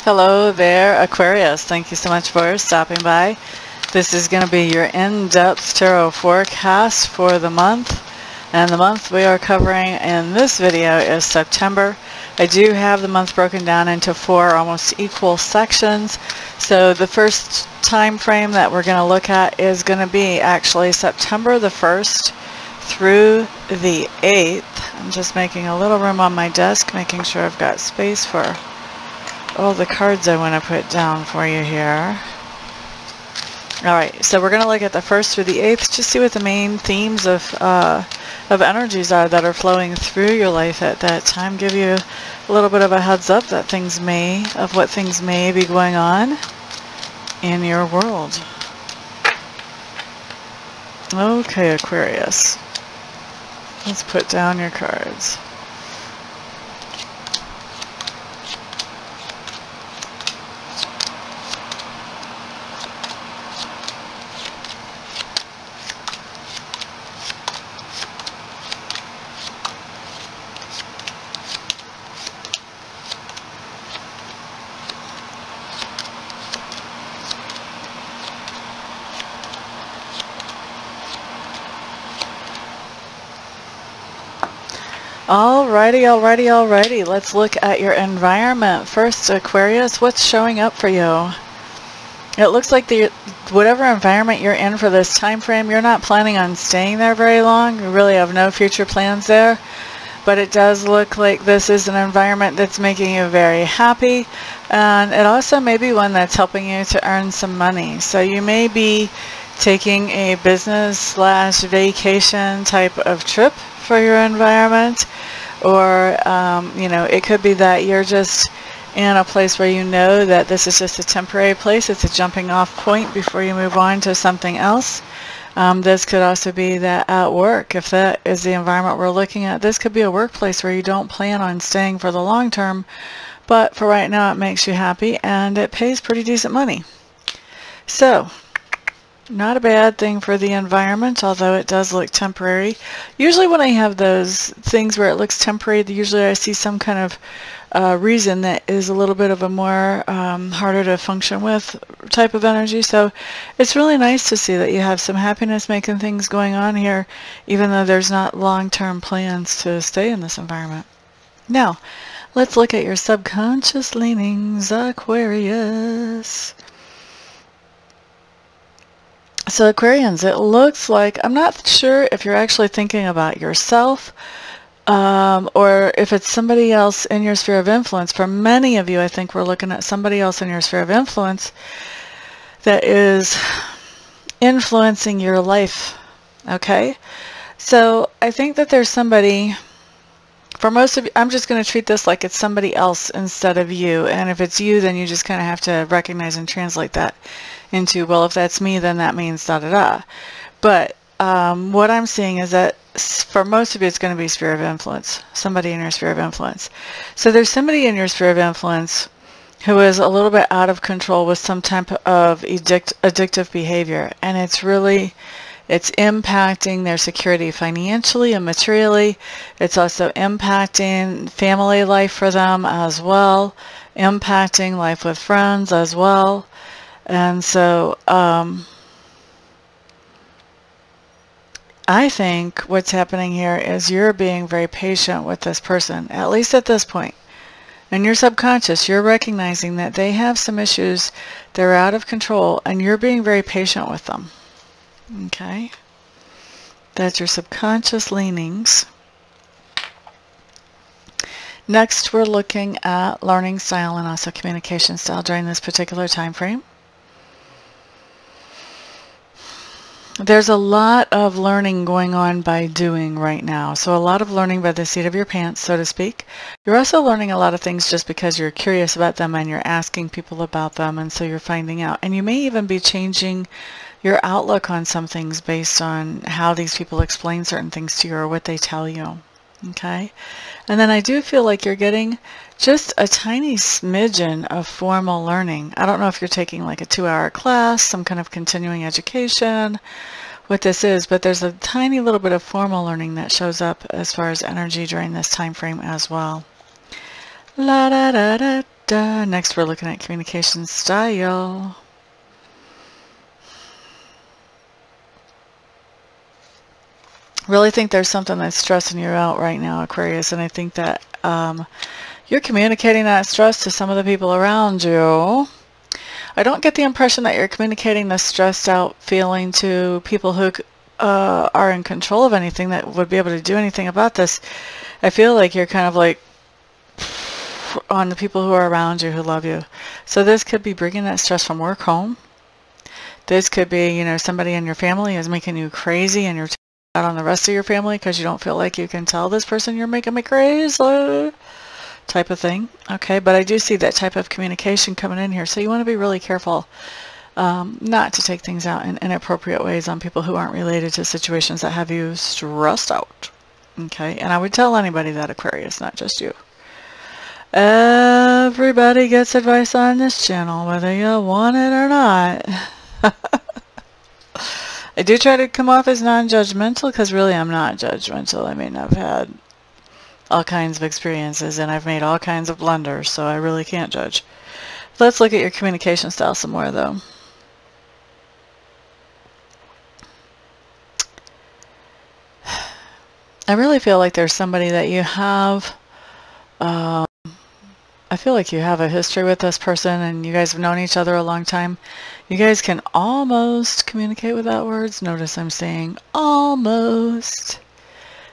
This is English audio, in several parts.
Hello there, Aquarius. Thank you so much for stopping by. This is going to be your in-depth tarot forecast for the month. And the month we are covering in this video is September. I do have the month broken down into 4 almost equal sections. So the first time frame that we're going to look at is going to be actually September the 1st through the 8th. I'm just making a little room on my desk, making sure I've got space for all the cards I want to put down for you here. Alright, so we're going to look at the 1st through the 8th, just see what the main themes of energies are that are flowing through your life at that time. Give you a little bit of a heads up that what things may be going on in your world. Okay, Aquarius. Let's put down your cards. Alrighty. Let's look at your environment. First, Aquarius, what's showing up for you? It looks like whatever environment you're in for this time frame, you're not planning on staying there very long. You really have no future plans there. But it does look like this is an environment that's making you very happy. And it also may be one that's helping you to earn some money. So you may be taking a business/vacation type of trip for your environment, or it could be that you're just in a place where you know that this is just a temporary place. It's a jumping off point before you move on to something else. This could also be that at work, if that is the environment we're looking at, this could be a workplace where you don't plan on staying for the long term, but for right now it makes you happy and it pays pretty decent money. So not a bad thing for the environment, although it does look temporary. Usually when I have those things where it looks temporary, usually I see some kind of reason that is a little bit of a more harder to function with type of energy. So it's really nice to see that you have some happiness making things going on here, even though there's not long-term plans to stay in this environment. Now, let's look at your subconscious leanings, Aquarius. So Aquarians, it looks like, I'm not sure if you're actually thinking about yourself or if it's somebody else in your sphere of influence. For many of you, I think we're looking at somebody else in your sphere of influence that is influencing your life, okay? So I think that there's somebody, for most of you, I'm just going to treat this like it's somebody else instead of you. And if it's you, then you just kind of have to recognize and translate that into, well, if that's me, then that means da-da-da. But what I'm seeing is that for most of you, it's going to be sphere of influence, somebody in your sphere of influence. So there's somebody in your sphere of influence who is a little bit out of control with some type of addictive behavior. And it's impacting their security financially and materially. It's also impacting family life for them as well, impacting life with friends as well. And so I think what's happening here is you're being very patient with this person, at least at this point. In your subconscious, you're recognizing that they have some issues, they're out of control, and you're being very patient with them. Okay? That's your subconscious leanings. Next, we're looking at learning style and also communication style during this particular time frame. There's a lot of learning going on by doing right now. So a lot of learning by the seat of your pants, so to speak. You're also learning a lot of things just because you're curious about them and you're asking people about them, and so you're finding out. And you may even be changing your outlook on some things based on how these people explain certain things to you or what they tell you. Okay? And then I do feel like you're getting just a tiny smidgen of formal learning. I don't know if you're taking like a 2-hour class, some kind of continuing education, what this is, but there's a tiny little bit of formal learning that shows up as far as energy during this time frame as well. La da da da Next, we're looking at communication style. Really think there's something that's stressing you out right now, Aquarius, and I think that you're communicating that stress to some of the people around you. I don't get the impression that you're communicating this stressed out feeling to people who are in control of anything that would be able to do anything about this. I feel like you're kind of like on the people who are around you who love you. So this could be bringing that stress from work home. This could be, you know, somebody in your family is making you crazy and you're out on the rest of your family because you don't feel like you can tell this person you're making me crazy type of thing. Okay, but I do see that type of communication coming in here, so you want to be really careful not to take things out in inappropriate ways on people who aren't related to situations that have you stressed out. Okay, and I would tell anybody that, Aquarius, not just you. Everybody gets advice on this channel, whether you want it or not. I do try to come off as non-judgmental because really I'm not judgmental. I mean, I've had all kinds of experiences and I've made all kinds of blunders, so I really can't judge. Let's look at your communication style some more, though. I really feel like there's somebody that you have, I feel like you have a history with this person and you guys have known each other a long time. You guys can almost communicate without words. Notice I'm saying almost.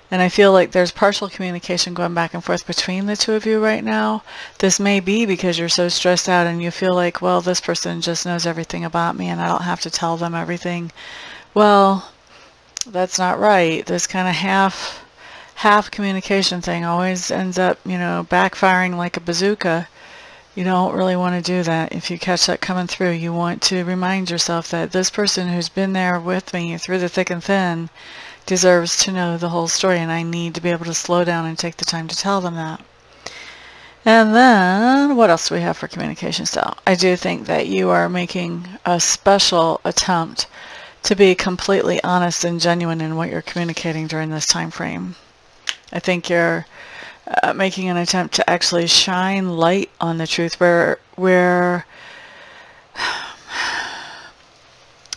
And I feel like there's partial communication going back and forth between the two of you right now. This may be because you're so stressed out and you feel like, well, this person just knows everything about me and I don't have to tell them everything. Well, that's not right. This kind of half communication thing always ends up, you know, backfiring like a bazooka. You don't really want to do that. If you catch that coming through, you want to remind yourself that this person who's been there with me through the thick and thin deserves to know the whole story, and I need to be able to slow down and take the time to tell them that. And then, what else do we have for communication style? I do think that you are making a special attempt to be completely honest and genuine in what you're communicating during this time frame. I think you're making an attempt to actually shine light on the truth where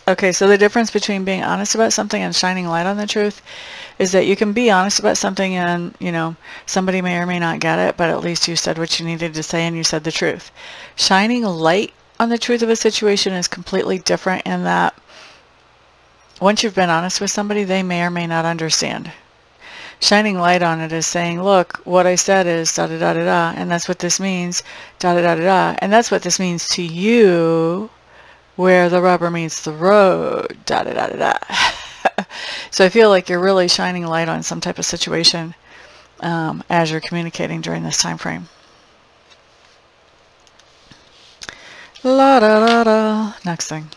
okay, so the difference between being honest about something and shining light on the truth is that you can be honest about something and, you know, somebody may or may not get it, but at least you said what you needed to say and you said the truth. Shining light on the truth of a situation is completely different in that once you've been honest with somebody, they may or may not understand. Shining light on it is saying, look, what I said is da-da-da-da-da, and that's what this means, da-da-da-da-da, and that's what this means to you, where the rubber meets the road, da-da-da-da-da. So I feel like you're really shining light on some type of situation as you're communicating during this time frame. La-da-da-da. Next thing.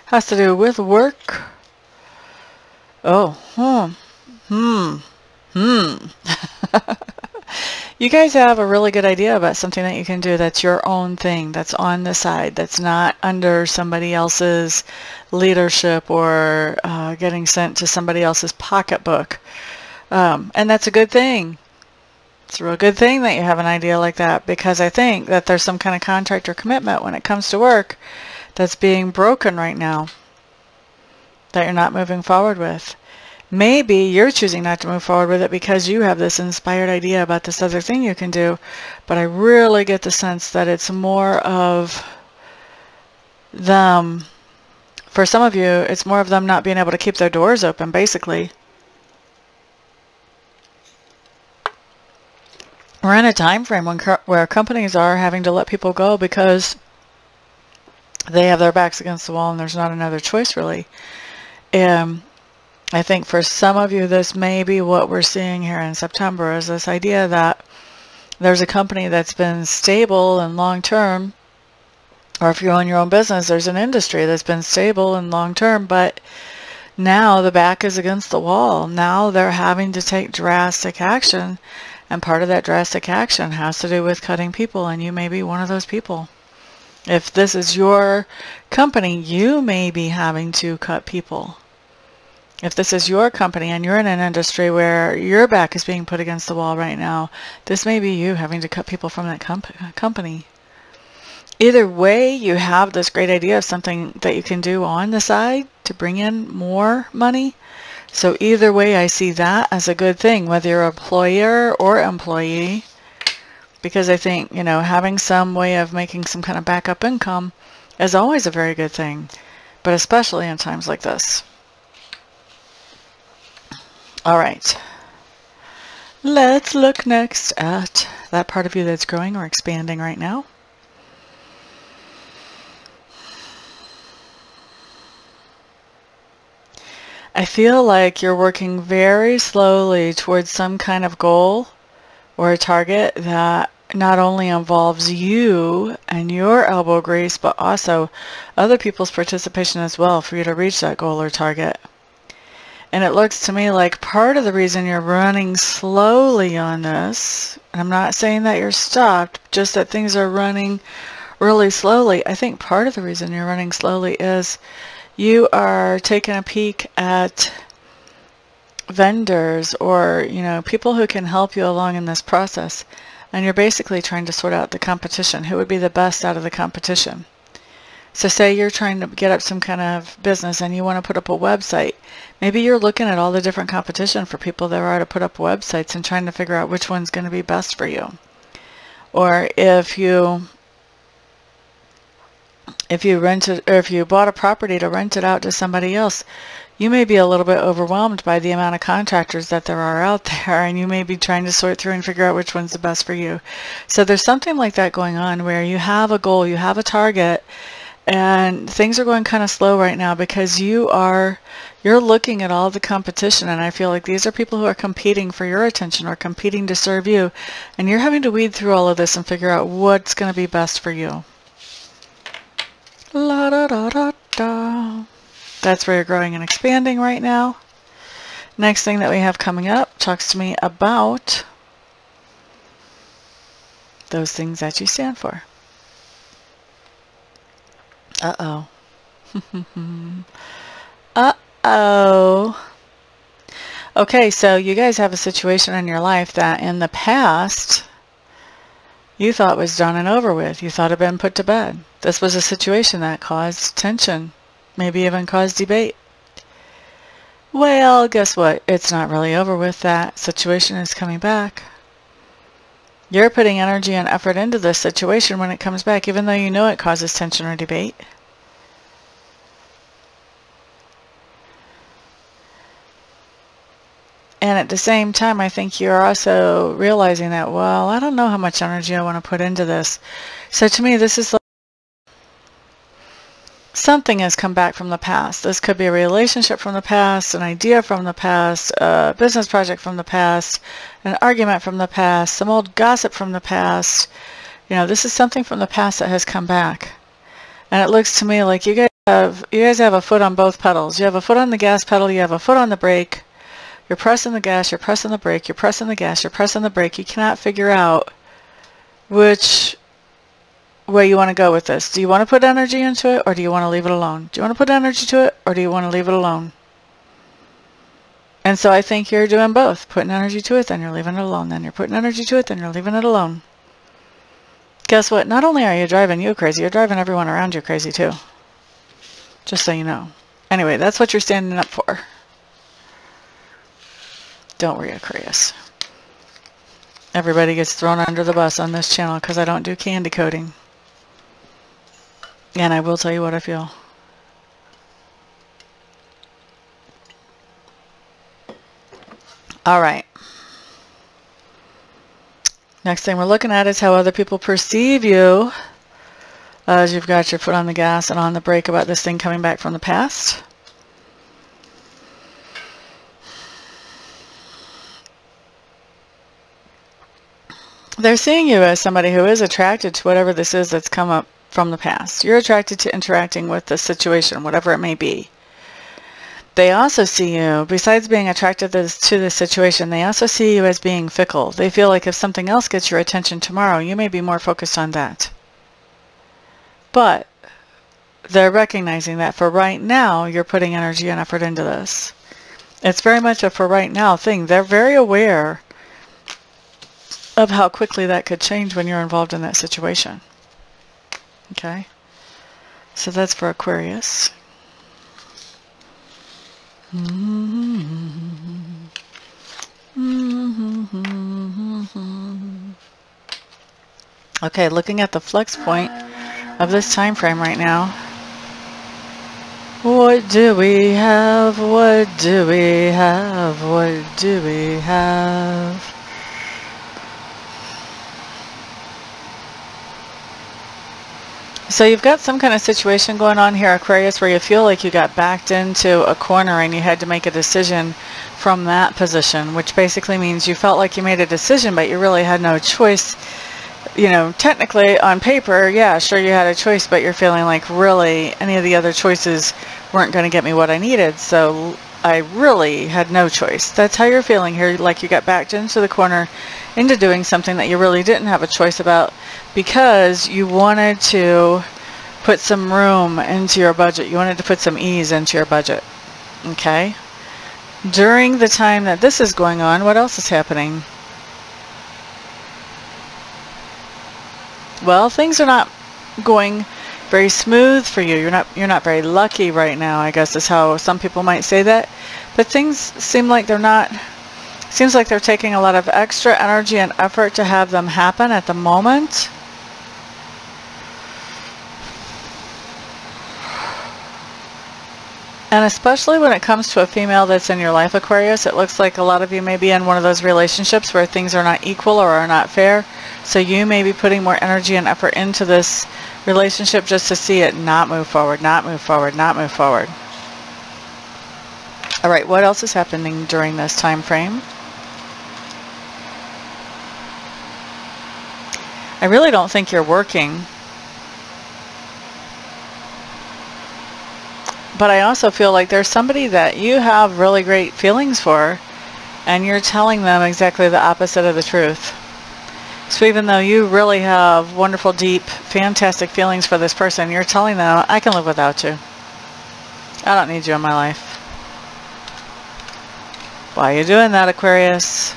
Has to do with work. Oh, You guys have a really good idea about something that you can do that's your own thing, that's on the side, that's not under somebody else's leadership or getting sent to somebody else's pocketbook. And that's a good thing. It's a real good thing that you have an idea like that, because I think that there's some kind of contract or commitment when it comes to work that's being broken right now, that you're not moving forward with. Maybe you're choosing not to move forward with it because you have this inspired idea about this other thing you can do, but I really get the sense that it's more of them, for some of you, it's more of them not being able to keep their doors open, basically. We're in a time frame where companies are having to let people go because they have their backs against the wall and there's not another choice, really. I think for some of you, this may be what we're seeing here in September, is this idea that there's a company that's been stable and long-term, or if you own your own business, there's an industry that's been stable and long-term, but now the back is against the wall. Now they're having to take drastic action, and part of that drastic action has to do with cutting people, and you may be one of those people. If this is your company, you may be having to cut people. If this is your company and you're in an industry where your back is being put against the wall right now, this may be you having to cut people from that company. Either way, you have this great idea of something that you can do on the side to bring in more money. So either way, I see that as a good thing, whether you're employer or employee, because I think, you know, having some way of making some kind of backup income is always a very good thing, but especially in times like this. All right. Let's look next at that part of you that's growing or expanding right now. I feel like you're working very slowly towards some kind of goal or a target that not only involves you and your elbow grease, but also other people's participation as well for you to reach that goal or target. And it looks to me like part of the reason you're running slowly on this, and I'm not saying that you're stopped, just that things are running really slowly. I think part of the reason you're running slowly is you are taking a peek at vendors or, you know, people who can help you along in this process. And you're basically trying to sort out the competition. Who would be the best out of the competition? So say you're trying to get up some kind of business and you want to put up a website. Maybe you're looking at all the different competition for people there are to put up websites and trying to figure out which one's going to be best for you. Or if you rented, or if you bought a property to rent it out to somebody else, you may be a little bit overwhelmed by the amount of contractors that there are out there, and you may be trying to sort through and figure out which one's the best for you. So there's something like that going on where you have a goal, you have a target, and things are going kind of slow right now because you're looking at all the competition, and I feel like these are people who are competing for your attention or competing to serve you, and you're having to weed through all of this and figure out what's going to be best for you. La da da da da. That's where you're growing and expanding right now. Next thing that we have coming up talks to me about those things that you stand for. Uh-oh. Uh-oh. Okay, so you guys have a situation in your life that in the past you thought was done and over with. You thought had been put to bed. This was a situation that caused tension, maybe even caused debate. Well, guess what? It's not really over with. That situation is coming back. You're putting energy and effort into this situation when it comes back, even though you know it causes tension or debate. And at the same time, I think you're also realizing that, well, I don't know how much energy I want to put into this. So to me, this is like something has come back from the past. This could be a relationship from the past, an idea from the past, a business project from the past, an argument from the past, some old gossip from the past. You know, this is something from the past that has come back. And it looks to me like you guys have a foot on both pedals. You have a foot on the gas pedal, you have a foot on the brake. You're pressing the gas, you're pressing the brake, you're pressing the gas, you're pressing the brake. You cannot figure out which way you want to go with this. Do you want to put energy into it, or do you want to leave it alone? Do you want to put energy to it, or do you want to leave it alone? And so I think you're doing both. Putting energy to it, then you're leaving it alone. Then you're putting energy to it, then you're leaving it alone. Guess what? Not only are you driving you crazy, you're driving everyone around you crazy too. Just so you know. Anyway, that's what you're standing up for. Don't worry, Aquarius. Everybody gets thrown under the bus on this channel because I don't do candy coating. And I will tell you what I feel. All right. Next thing we're looking at is how other people perceive you as you've got your foot on the gas and on the brake about this thing coming back from the past. They're seeing you as somebody who is attracted to whatever this is that's come up from the past. You're attracted to interacting with the situation, whatever it may be. They also see you, besides being attracted to this situation, they also see you as being fickle. They feel like if something else gets your attention tomorrow, you may be more focused on that. But they're recognizing that for right now, you're putting energy and effort into this. It's very much a for right now thing. They're very aware of how quickly that could change when you're involved in that situation. Okay? So that's for Aquarius. Okay, looking at the flux point of this time frame right now. What do we have? What do we have? What do we have? So you've got some kind of situation going on here, Aquarius, where you feel like you got backed into a corner and you had to make a decision from that position, which basically means you felt like you made a decision, but you really had no choice. You know, technically on paper, yeah, sure you had a choice, but you're feeling like really any of the other choices weren't going to get me what I needed, so I really had no choice. That's how you're feeling here, like you got backed into the corner into doing something that you really didn't have a choice about because you wanted to put some room into your budget. You wanted to put some ease into your budget. Okay? During the time that this is going on, what else is happening? Well, things are not going very smooth for you. You're not very lucky right now, I guess is how some people might say that. But things seem like they're not. Seems like they're taking a lot of extra energy and effort to have them happen at the moment. And especially when it comes to a female that's in your life, Aquarius, it looks like a lot of you may be in one of those relationships where things are not equal or are not fair. So you may be putting more energy and effort into this relationship just to see it not move forward, not move forward, not move forward. All right, what else is happening during this time frame? I really don't think you're working. But I also feel like there's somebody that you have really great feelings for, and you're telling them exactly the opposite of the truth. So even though you really have wonderful, deep, fantastic feelings for this person, you're telling them, I can live without you. I don't need you in my life. Why are you doing that, Aquarius?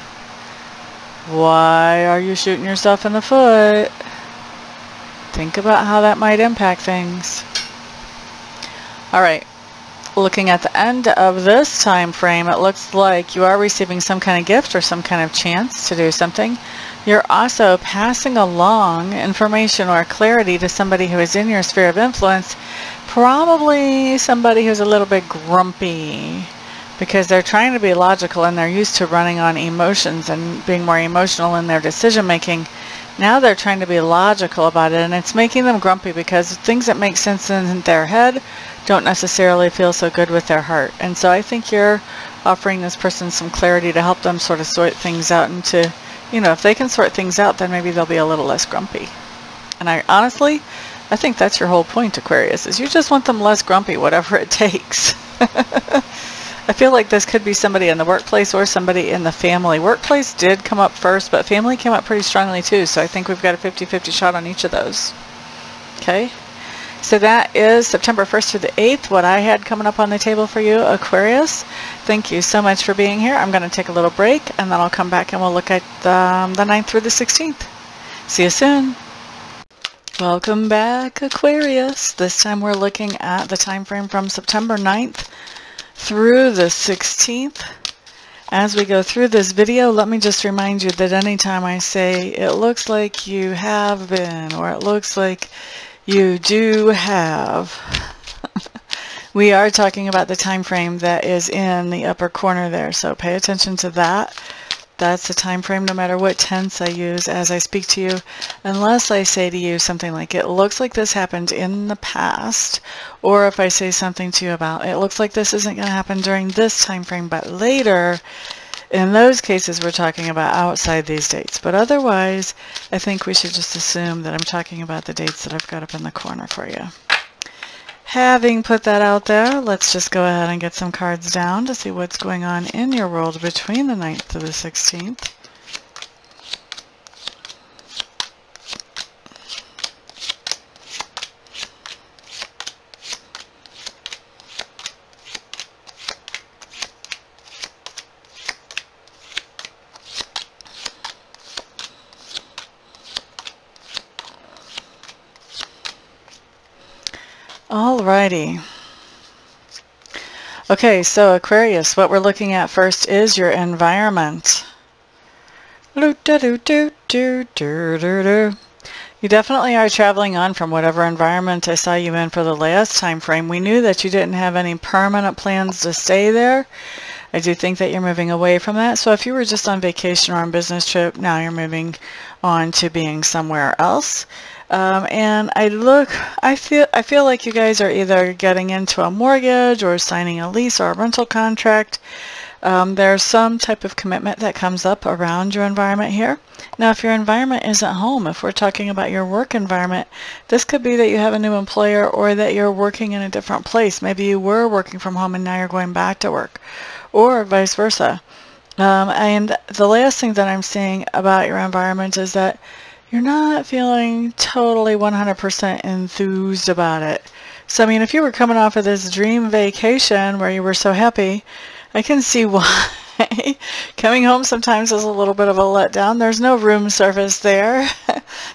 Why are you shooting yourself in the foot? Think about how that might impact things. All right. Looking at the end of this time frame, it looks like you are receiving some kind of gift or some kind of chance to do something. You're also passing along information or clarity to somebody who is in your sphere of influence, probably somebody who's a little bit grumpy because they're trying to be logical and they're used to running on emotions and being more emotional in their decision making. Now they're trying to be logical about it, and it's making them grumpy because things that make sense in their head don't necessarily feel so good with their heart. And so I think you're offering this person some clarity to help them sort of sort things out, and to, you know, if they can sort things out, then maybe they'll be a little less grumpy. And I think that's your whole point, Aquarius, is you just want them less grumpy, whatever it takes. I feel like this could be somebody in the workplace or somebody in the family. Workplace did come up first, but family came up pretty strongly too. So I think we've got a 50-50 shot on each of those. Okay. So that is September 1st through the 8th, what I had coming up on the table for you, Aquarius. Thank you so much for being here. I'm going to take a little break, and then I'll come back and we'll look at the 9th through the 16th. See you soon. Welcome back, Aquarius. This time we're looking at the time frame from September 9th through the 16th. As we go through this video, let me just remind you that anytime I say it looks like you have been, or it looks like you do have, we are talking about the time frame that is in the upper corner there, so pay attention to that. That's the time frame no matter what tense I use as I speak to you, unless I say to you something like, it looks like this happened in the past, or if I say something to you about, it looks like this isn't going to happen during this time frame, but later. In those cases, we're talking about outside these dates. But otherwise, I think we should just assume that I'm talking about the dates that I've got up in the corner for you. Having put that out there, let's just go ahead and get some cards down to see what's going on in your world between the 9th to the 16th. Alrighty. Okay, so Aquarius, what we're looking at first is your environment. You definitely are traveling on from whatever environment I saw you in for the last time frame. We knew that you didn't have any permanent plans to stay there. I do think that you're moving away from that. So if you were just on vacation or on business trip, now you're moving on to being somewhere else. And I feel like you guys are either getting into a mortgage or signing a lease or a rental contract. There's some type of commitment that comes up around your environment here. Now, if your environment isn't home, if we're talking about your work environment, this could be that you have a new employer or that you're working in a different place. Maybe you were working from home and now you're going back to work, or vice versa. And the last thing that I'm seeing about your environment is that you're not feeling totally 100% enthused about it. So, I mean, if you were coming off of this dream vacation where you were so happy, I can see why coming home sometimes is a little bit of a letdown. There's no room service there.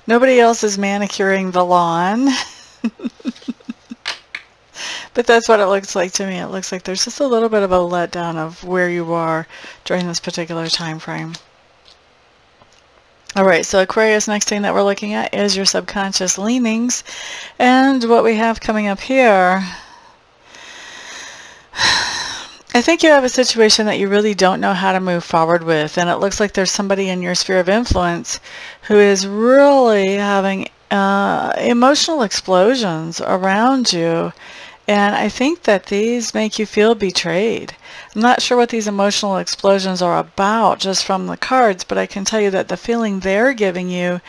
Nobody else is manicuring the lawn. But that's what it looks like to me. It looks like there's just a little bit of a letdown of where you are during this particular time frame. Alright, so Aquarius, next thing that we're looking at is your subconscious leanings. And what we have coming up here, I think you have a situation that you really don't know how to move forward with, and it looks like there's somebody in your sphere of influence who is really having emotional explosions around you, and I think that these make you feel betrayed. I'm not sure what these emotional explosions are about just from the cards, but I can tell you that the feeling they're giving you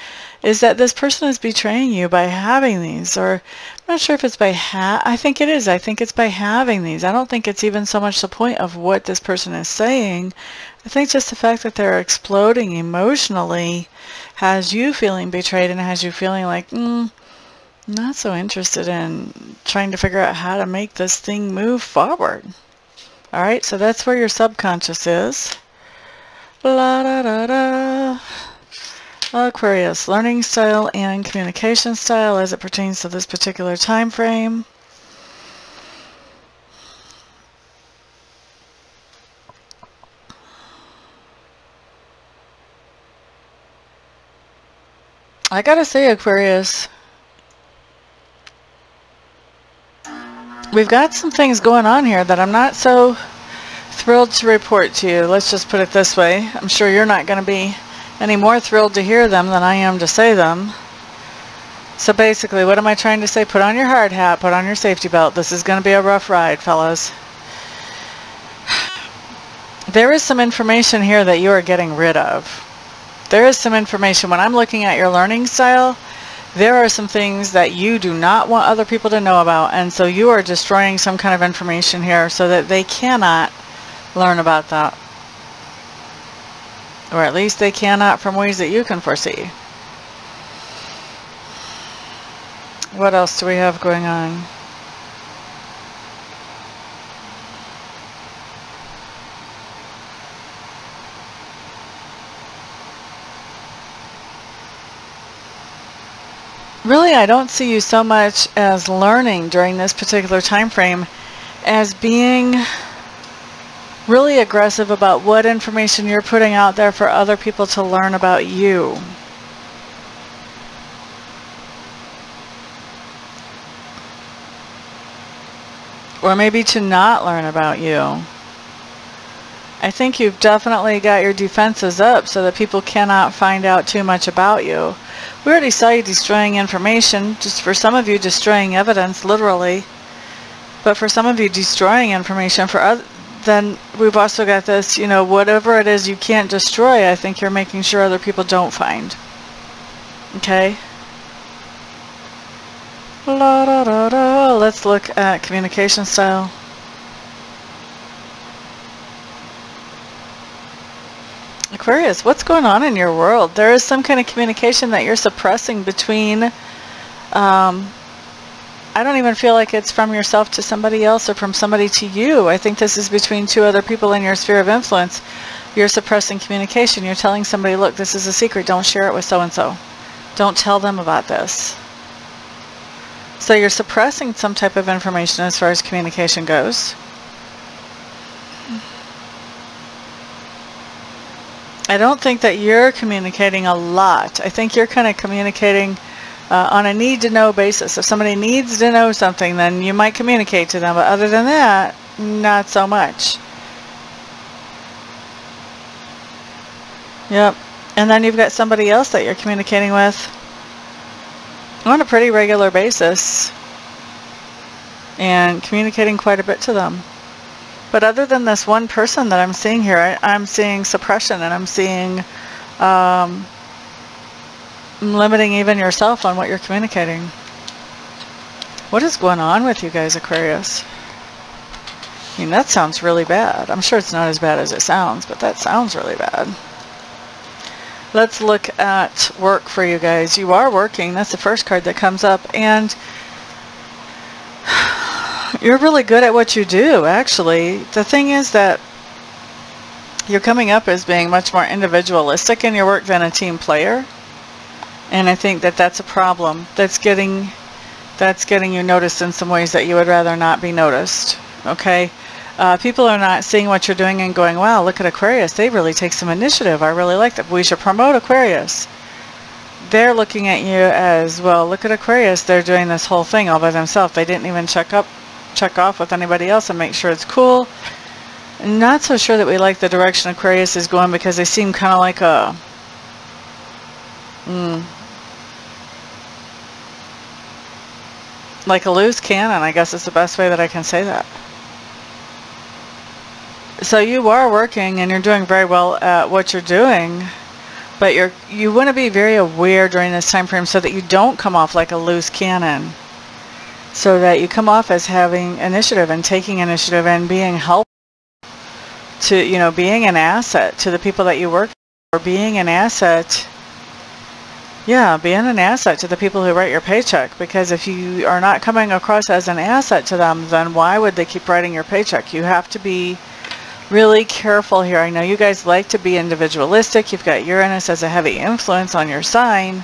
is that this person is betraying you by having these, or I'm not sure if it's by I think it is. I think it's by having these. I don't think it's even so much the point of what this person is saying. I think just the fact that they're exploding emotionally has you feeling betrayed and has you feeling like, not so interested in trying to figure out how to make this thing move forward. Alright, so that's where your subconscious is. La da da da. Aquarius, learning style and communication style as it pertains to this particular time frame. I gotta say, Aquarius, we've got some things going on here that I'm not so thrilled to report to you. Let's just put it this way. I'm sure you're not going to be any more thrilled to hear them than I am to say them. So basically, what am I trying to say? Put on your hard hat, put on your safety belt. This is going to be a rough ride, fellas. There is some information here that you are getting rid of. There is some information. When I'm looking at your learning style, there are some things that you do not want other people to know about, and so you are destroying some kind of information here so that they cannot learn about that. Or at least they cannot from ways that you can foresee. What else do we have going on? Really, I don't see you so much as learning during this particular time frame as being really aggressive about what information you're putting out there for other people to learn about you. Or maybe to not learn about you. I think you've definitely got your defenses up so that people cannot find out too much about you. We already saw you destroying information, just for some of you destroying evidence, literally. But for some of you destroying information, for others, then we've also got this, you know, whatever it is you can't destroy, I think you're making sure other people don't find. Okay? La da da da. Let's look at communication style. Aquarius, what's going on in your world? There is some kind of communication that you're suppressing between, I don't even feel like it's from yourself to somebody else or from somebody to you. I think this is between two other people in your sphere of influence. You're suppressing communication. You're telling somebody, look, this is a secret. Don't share it with so-and-so. Don't tell them about this. So you're suppressing some type of information as far as communication goes. I don't think that you're communicating a lot. I think you're kind of communicating on a need-to-know basis. If somebody needs to know something, then you might communicate to them. But other than that, not so much. Yep. And then you've got somebody else that you're communicating with on a pretty regular basis and communicating quite a bit to them. But other than this one person that I'm seeing here, I'm seeing suppression, and I'm seeing limiting even yourself on what you're communicating. What is going on with you guys, Aquarius? I mean, that sounds really bad. I'm sure it's not as bad as it sounds, but that sounds really bad. Let's look at work for you guys. You are working. That's the first card that comes up, and you're really good at what you do, actually. The thing is that you're coming up as being much more individualistic in your work than a team player. And I think that that's a problem. That's getting you noticed in some ways that you would rather not be noticed. Okay? People are not seeing what you're doing and going, wow, look at Aquarius. They really take some initiative. I really like that. We should promote Aquarius. They're looking at you as, well, look at Aquarius. They're doing this whole thing all by themselves. They didn't even check off with anybody else and make sure it's cool. Not so sure that we like the direction Aquarius is going, because they seem kind of like a loose cannon, I guess is the best way that I can say that. So you are working and you're doing very well at what you're doing, but you want to be very aware during this time frame so that you don't come off like a loose cannon. So that you come off as having initiative and taking initiative and being helpful to, you know, being an asset to the people that you work for, or being an asset, yeah, being an asset to the people who write your paycheck. Because if you are not coming across as an asset to them, then why would they keep writing your paycheck? You have to be really careful here. I know you guys like to be individualistic. You've got Uranus as a heavy influence on your sign.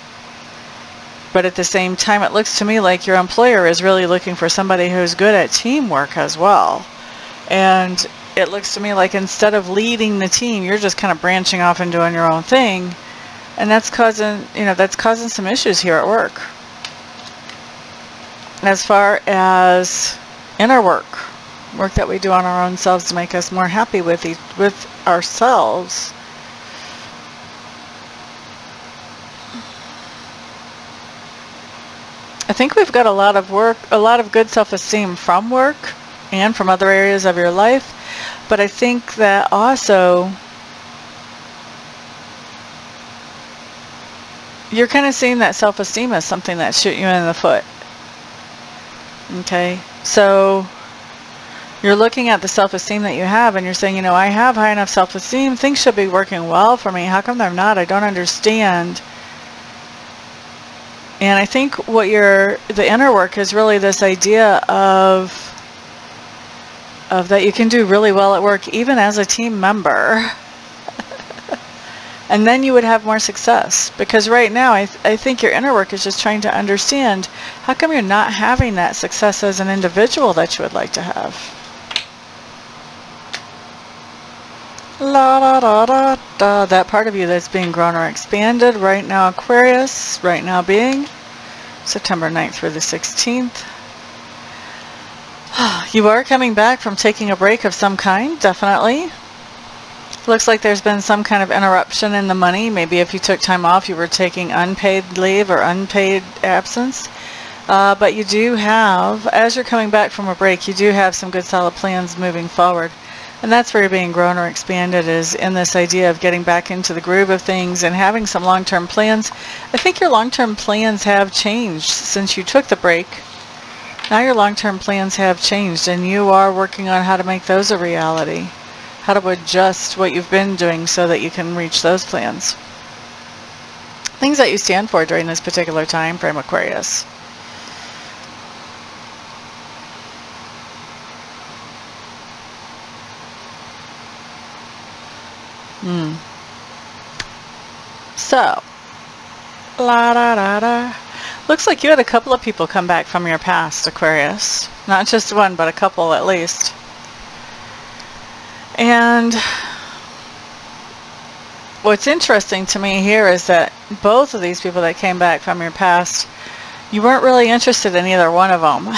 But at the same time, it looks to me like your employer is really looking for somebody who's good at teamwork as well. And it looks to me like instead of leading the team, you're just kind of branching off and doing your own thing. And that's causing some issues here at work. As far as inner work that we do on our own selves to make us more happy with ourselves. I think we've got a lot of good self-esteem from work and from other areas of your life, but I think that also you're kind of seeing that self-esteem as something that shoots you in the foot. Okay, so you're looking at the self-esteem that you have and you're saying, you know, I have high enough self-esteem, things should be working well for me. How come they're not? I don't understand. And I think the inner work is really this idea of that you can do really well at work, even as a team member. And then you would have more success. Because right now, I think your inner work is just trying to understand, how come you're not having that success as an individual that you would like to have? La da da da da. That part of you that's being grown or expanded right now, Aquarius, right now being September 9th through the 16th. You are coming back from taking a break of some kind, definitely. Looks like there's been some kind of interruption in the money. Maybe if you took time off, you were taking unpaid leave or unpaid absence. But you do have, as you're coming back from a break, you do have some good solid plans moving forward. And that's where you're being grown or expanded, is in this idea of getting back into the groove of things and having some long-term plans. I think your long-term plans have changed since you took the break. Now your long-term plans have changed and you are working on how to make those a reality. How to adjust what you've been doing so that you can reach those plans. Things that you stand for during this particular time frame, Aquarius. So, la da da da. Looks like you had a couple of people come back from your past, Aquarius. Not just one, but a couple at least. And what's interesting to me here is that both of these people that came back from your past, you weren't really interested in either one of them.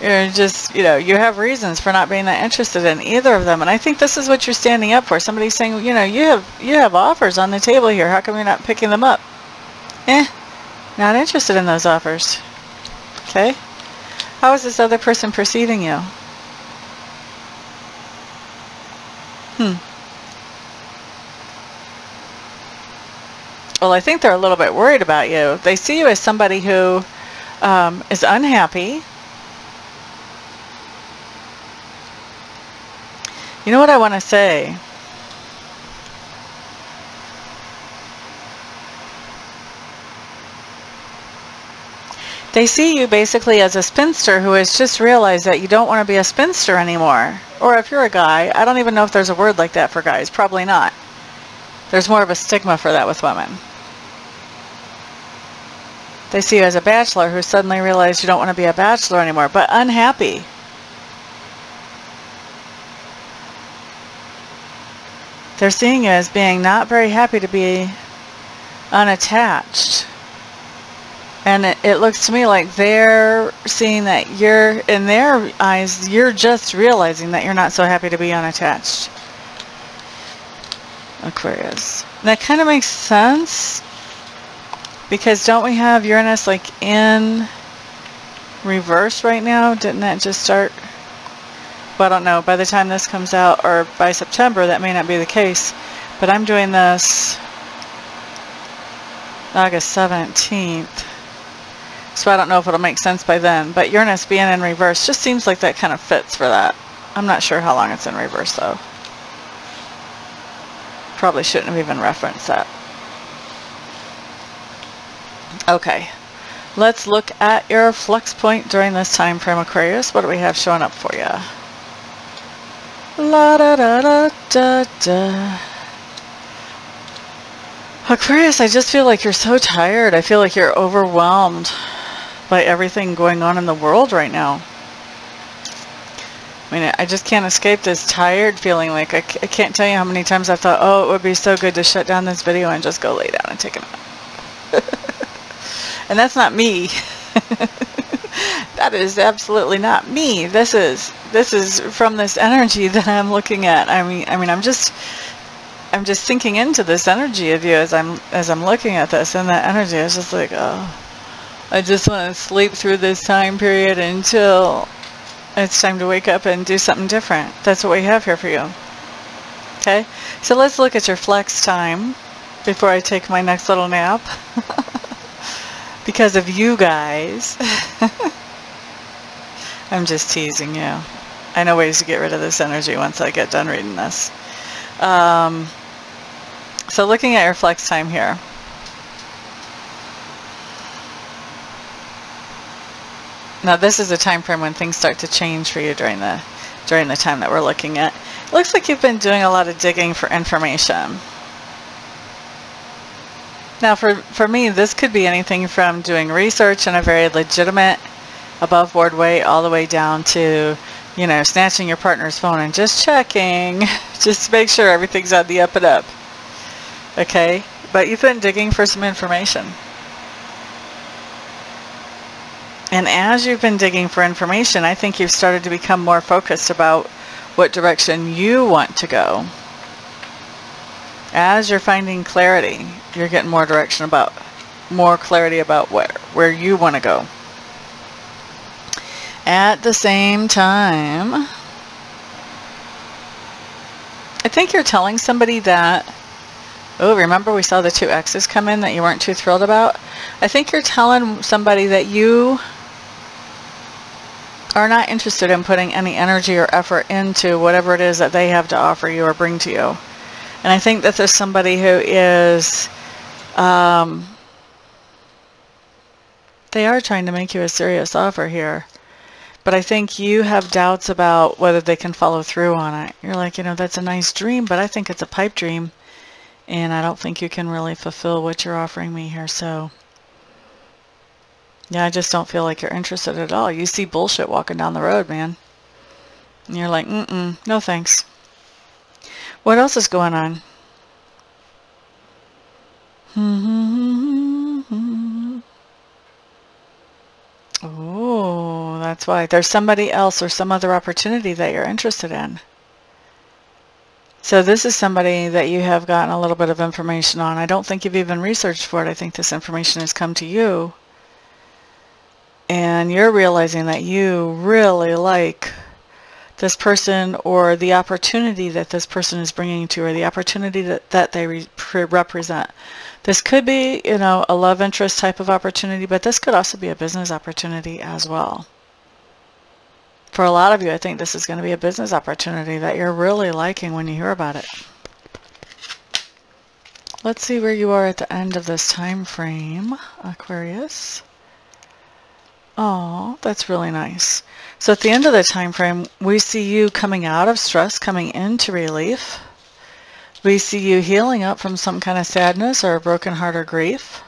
You're just, you know, you have reasons for not being that interested in either of them. And I think this is what you're standing up for. Somebody's saying, you know, you have offers on the table here. How come you're not picking them up? Not interested in those offers. Okay. How is this other person perceiving you? Well, I think they're a little bit worried about you. They see you as somebody who is unhappy. You know what I want to say? They see you basically as a spinster who has just realized that you don't want to be a spinster anymore. Or if you're a guy, I don't even know if there's a word like that for guys. Probably not. There's more of a stigma for that with women. They see you as a bachelor who suddenly realized you don't want to be a bachelor anymore, but unhappy. They're seeing you as being not very happy to be unattached. And it looks to me like they're seeing that you're, in their eyes, you're just realizing that you're not so happy to be unattached. Aquarius. And that kind of makes sense, because don't we have Uranus like in reverse right now? Didn't that just start? Well, I don't know. By the time this comes out, or by September, that may not be the case. But I'm doing this August 17th. So I don't know if it'll make sense by then. But Uranus being in reverse just seems like that kind of fits for that. I'm not sure how long it's in reverse, though. Probably shouldn't have even referenced that. Okay. Let's look at your flux point during this time frame, Aquarius. What do we have showing up for you? La da da da da da. Aquarius, I just feel like you're so tired. I feel like you're overwhelmed by everything going on in the world right now. I mean, I just can't escape this tired feeling. Like, I can't tell you how many times I've thought, oh, it would be so good to shut down this video and just go lay down and take a nap. And that's not me. That is absolutely not me. This is from this energy that I'm looking at. I mean, I'm just sinking into this energy of you as I'm looking at this, and that energy is just like, oh, I just want to sleep through this time period until it's time to wake up and do something different. That's what we have here for you. Okay, so let's look at your flex time before I take my next little nap. Because of you guys. I'm just teasing you. I know ways to get rid of this energy once I get done reading this. So looking at your flex time here. Now this is a time frame when things start to change for you during the time that we're looking at. It looks like you've been doing a lot of digging for information. Now for me, this could be anything from doing research in a very legitimate, above board way, all the way down to, you know, snatching your partner's phone and just checking, just to make sure everything's on the up and up. Okay? But you've been digging for some information. And as you've been digging for information, I think you've started to become more focused about what direction you want to go. As you're finding clarity, you're getting more clarity about where you want to go. At the same time, I think you're telling somebody that, oh, remember we saw the two X's come in that you weren't too thrilled about? I think you're telling somebody that you are not interested in putting any energy or effort into whatever it is that they have to offer you or bring to you. And I think that there's somebody who is, they are trying to make you a serious offer here. But I think you have doubts about whether they can follow through on it. You're like, you know, that's a nice dream, but I think it's a pipe dream. And I don't think you can really fulfill what you're offering me here. So Yeah, I just don't feel like you're interested at all. You see bullshit walking down the road, man. And you're like, no thanks. What else is going on? Oh, that's why. There's somebody else or some other opportunity that you're interested in. So this is somebody that you have gotten a little bit of information on. I don't think you've even researched for it. I think this information has come to you. And you're realizing that you really like this person, or the opportunity that this person is bringing to you, or the opportunity that they represent. This could be, you know, a love interest type of opportunity, but this could also be a business opportunity as well. For a lot of you, I think this is going to be a business opportunity that you're really liking when you hear about it. Let's see where you are at the end of this time frame, Aquarius. Oh, that's really nice. So at the end of the time frame, we see you coming out of stress, coming into relief. We see you healing up from some kind of sadness or a broken heart or grief.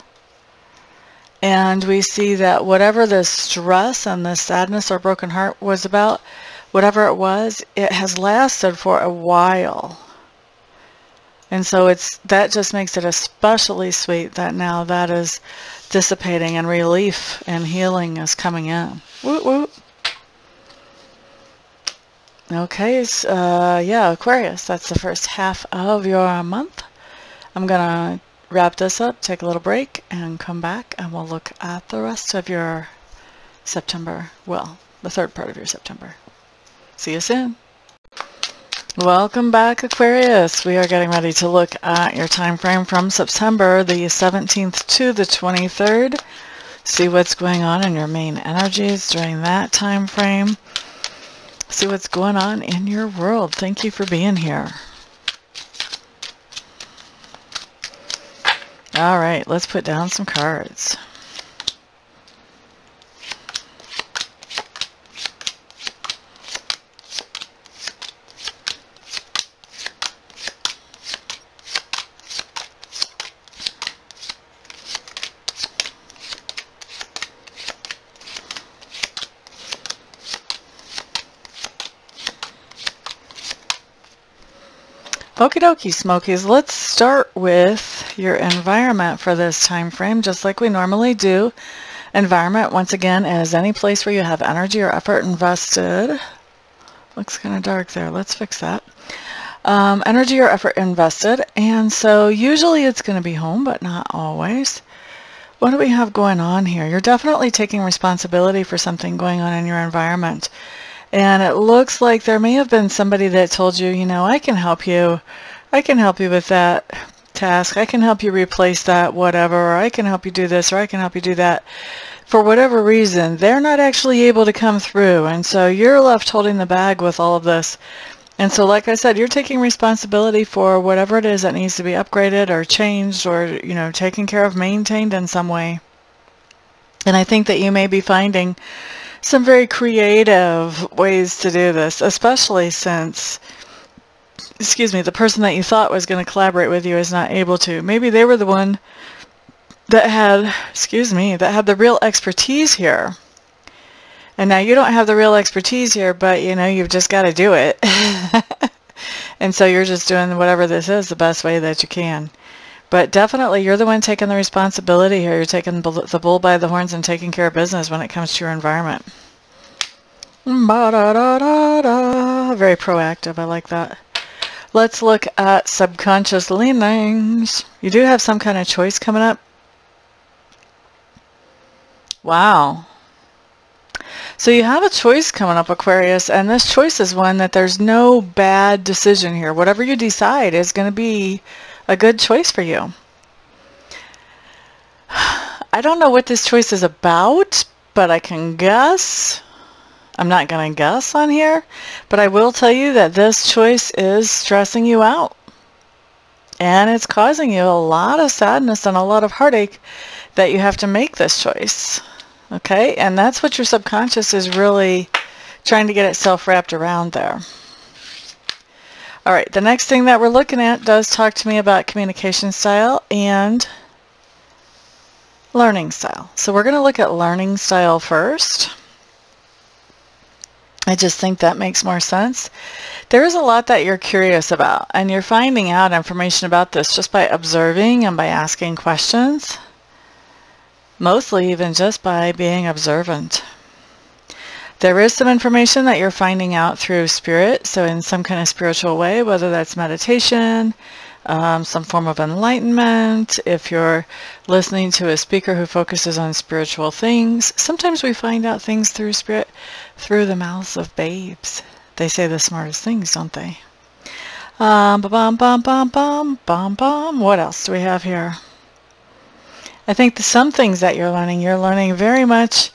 And we see that whatever the stress and the sadness or broken heart was about, whatever it was, it has lasted for a while. And so that just makes it especially sweet that now that is dissipating and relief and healing is coming in. Woot woot. Okay, yeah, Aquarius, that's the first half of your month. I'm going to wrap this up, take a little break, and come back, and we'll look at the rest of your September, well, the third part of your September. See you soon. Welcome back, Aquarius. We are getting ready to look at your time frame from September the 17th to the 23rd. See what's going on in your main energies during that time frame. See what's going on in your world. Thank you for being here. All right, let's put down some cards. Okie dokie, Smokies. Let's start with your environment for this time frame, just like we normally do. Environment, once again, is any place where you have energy or effort invested. Looks kind of dark there. Let's fix that. Energy or effort invested. And so usually it's going to be home, but not always. What do we have going on here? You're definitely taking responsibility for something going on in your environment. And it looks like there may have been somebody that told you, you know, I can help you. I can help you with that task. I can help you replace that whatever. Or I can help you do this, or I can help you do that. For whatever reason, they're not actually able to come through. And so you're left holding the bag with all of this. And so, like I said, you're taking responsibility for whatever it is that needs to be upgraded or changed or, you know, taken care of, maintained in some way. And I think that you may be finding some very creative ways to do this, especially since, excuse me, the person that you thought was going to collaborate with you is not able to. Maybe they were the one that had, excuse me, that had the real expertise here. And now you don't have the real expertise here, but you know, you've just got to do it. And so you're just doing whatever this is the best way that you can. But definitely, you're the one taking the responsibility here. You're taking the bull by the horns and taking care of business when it comes to your environment. Very proactive. I like that. Let's look at subconscious leanings. You do have some kind of choice coming up. Wow. So you have a choice coming up, Aquarius, and this choice is one that there's no bad decision here. Whatever you decide is going to be a good choice for you. I don't know what this choice is about, but I can guess. I'm not going to guess on here, but I will tell you that this choice is stressing you out. And it's causing you a lot of sadness and a lot of heartache that you have to make this choice. Okay? And that's what your subconscious is really trying to get itself wrapped around there. All right, the next thing that we're looking at does talk to me about communication style, and Learning style. So we're going to look at learning style first. I just think that makes more sense. There is a lot that you're curious about, and you're finding out information about this just by observing and by asking questions. Mostly even just by being observant. There is some information that you're finding out through spirit, so in some kind of spiritual way, whether that's meditation, some form of enlightenment, if you're listening to a speaker who focuses on spiritual things. Sometimes we find out things through spirit, through the mouths of babes. They say the smartest things, don't they? Bum, bum, bum, bum, bum, bum. What else do we have here? I think some things that you're learning very much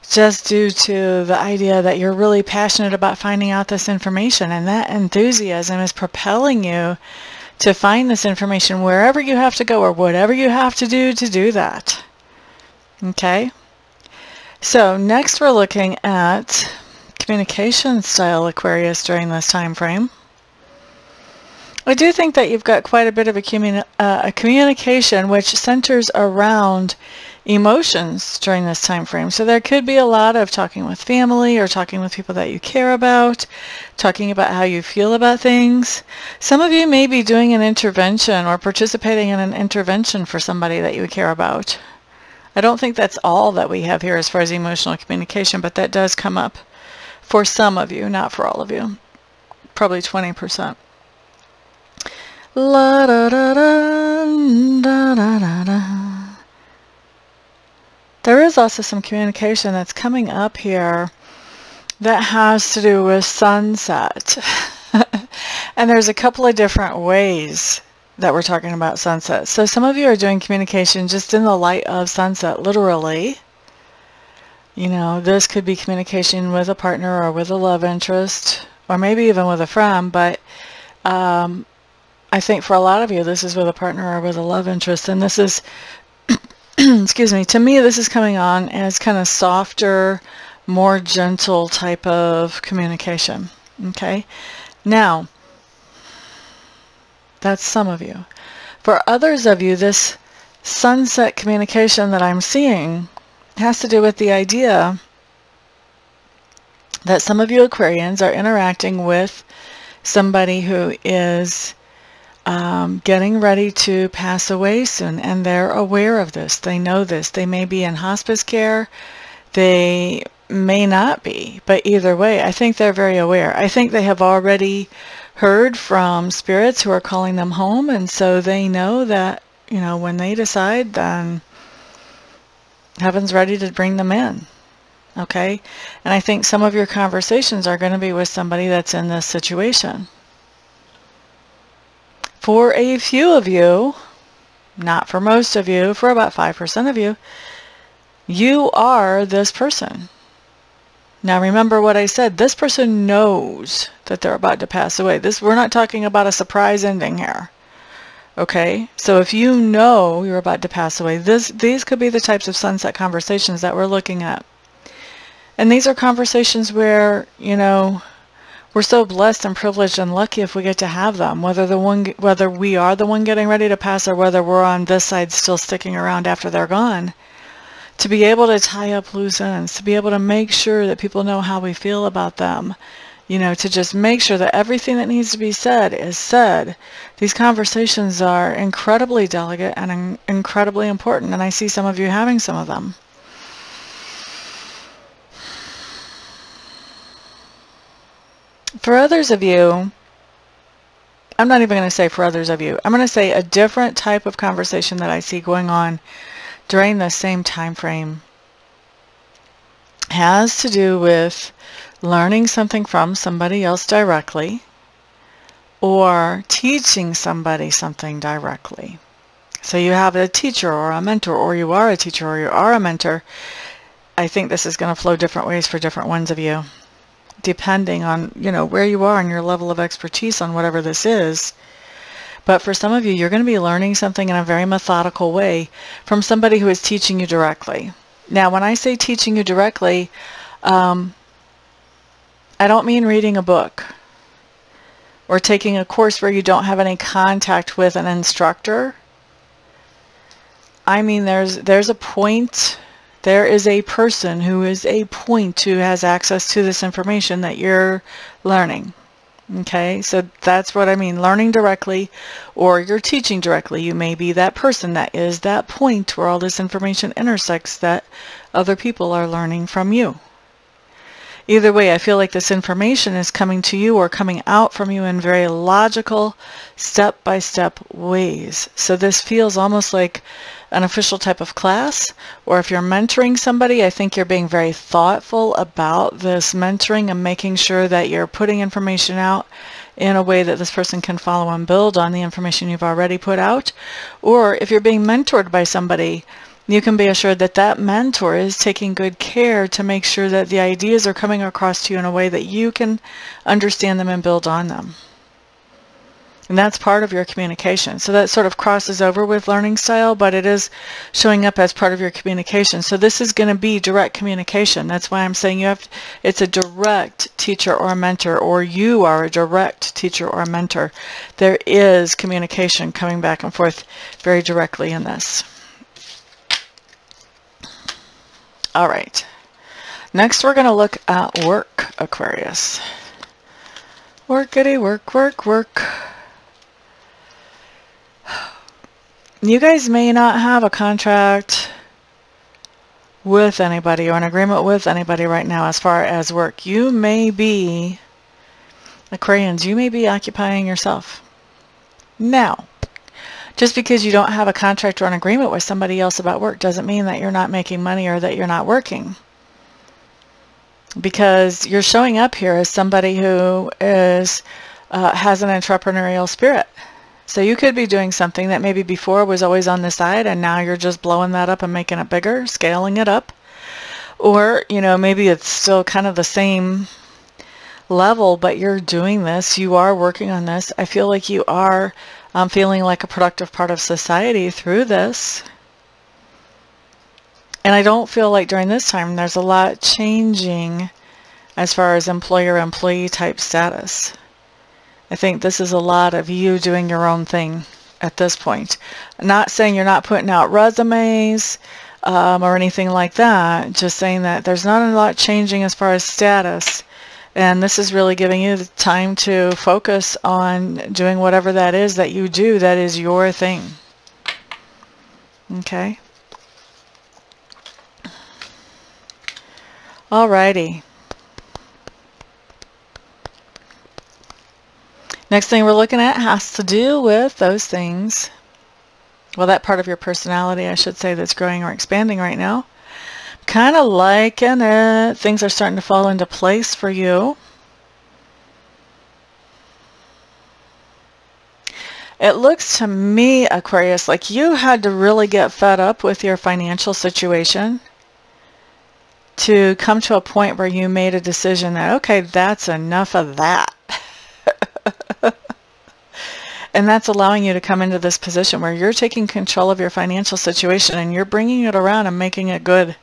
just due to the idea that you're really passionate about finding out this information, and that enthusiasm is propelling you to find this information wherever you have to go or whatever you have to do that. Okay? So next we're looking at communication style, Aquarius, during this time frame. I do think that you've got quite a bit of a communication which centers around emotions during this time frame. So there could be a lot of talking with family or talking with people that you care about, talking about how you feel about things. Some of you may be doing an intervention or participating in an intervention for somebody that you care about. I don't think that's all that we have here as far as emotional communication, but that does come up for some of you, not for all of you. Probably 20%. La da da da da da da da. There is also some communication that's coming up here that has to do with sunset. And there's a couple of different ways that we're talking about sunset. So some of you are doing communication just in the light of sunset, literally. You know, this could be communication with a partner or with a love interest, or maybe even with a friend, but I think for a lot of you, this is with a partner or with a love interest, and this is, excuse me, to me this is coming on as kind of softer, more gentle type of communication. Okay? Now, that's some of you. For others of you, this sunset communication that I'm seeing has to do with the idea that some of you Aquarians are interacting with somebody who is getting ready to pass away soon, and they're aware of this. They know this. They may be in hospice care. They may not be, but either way, I think they're very aware. I think they have already heard from spirits who are calling them home, and so they know that, you know, when they decide, then heaven's ready to bring them in. Okay? And I think some of your conversations are going to be with somebody that's in this situation. For a few of you, not for most of you, for about 5% of you, you are this person. Now remember what I said, this person knows that they're about to pass away. We're not talking about a surprise ending here. Okay? So if you know you're about to pass away, these could be the types of sunset conversations that we're looking at. And these are conversations where, you know, we're so blessed and privileged and lucky if we get to have them, whether we are the one getting ready to pass or whether we're on this side still sticking around after they're gone. To be able to tie up loose ends, to be able to make sure that people know how we feel about them, you know, to just make sure that everything that needs to be said is said. These conversations are incredibly delicate and incredibly important, and I see some of you having some of them. For others of you, I'm not even going to say for others of you, I'm going to say a different type of conversation that I see going on during the same time frame has to do with learning something from somebody else directly or teaching somebody something directly. So you have a teacher or a mentor, or you are a teacher or you are a mentor. I think this is going to flow different ways for different ones of you, depending on, you know, where you are and your level of expertise on whatever this is. But for some of you, you're going to be learning something in a very methodical way from somebody who is teaching you directly. Now, when I say teaching you directly, I don't mean reading a book or taking a course where you don't have any contact with an instructor. I mean there's a point, there is a person who is a point who has access to this information that you're learning. Okay, so that's what I mean, learning directly, or you're teaching directly. You may be that person that is that point where all this information intersects that other people are learning from you. Either way, I feel like this information is coming to you or coming out from you in very logical, step-by-step ways. So this feels almost like an official type of class, or if you're mentoring somebody, I think you're being very thoughtful about this mentoring and making sure that you're putting information out in a way that this person can follow and build on the information you've already put out. Or if you're being mentored by somebody, you can be assured that that mentor is taking good care to make sure that the ideas are coming across to you in a way that you can understand them and build on them. And that's part of your communication. So that sort of crosses over with learning style, but it is showing up as part of your communication. So this is going to be direct communication. That's why I'm saying it's a direct teacher or mentor, or you are a direct teacher or mentor. There is communication coming back and forth very directly in this. All right. Next, we're going to look at work, Aquarius. Workity, work, work, work. You guys may not have a contract with anybody or an agreement with anybody right now as far as work. You may be, Aquarians, you may be occupying yourself. Now, just because you don't have a contract or an agreement with somebody else about work doesn't mean that you're not making money or that you're not working. Because you're showing up here as somebody who is has an entrepreneurial spirit. So you could be doing something that maybe before was always on the side and now you're just blowing that up and making it bigger, scaling it up. Or, you know, maybe it's still kind of the same level, but you're doing this, you are working on this. I feel like you are feeling like a productive part of society through this. And I don't feel like during this time there's a lot changing as far as employer-employee type status. I think this is a lot of you doing your own thing at this point. Not saying you're not putting out resumes or anything like that, just saying that there's not a lot changing as far as status. And this is really giving you the time to focus on doing whatever that is that you do that is your thing. Okay? Alrighty. Next thing we're looking at has to do with those things. Well, that part of your personality, I should say, that's growing or expanding right now. Kind of liking it. Things are starting to fall into place for you. It looks to me, Aquarius, like you had to really get fed up with your financial situation to come to a point where you made a decision that, okay, that's enough of that. And that's allowing you to come into this position where you're taking control of your financial situation and you're bringing it around and making it good.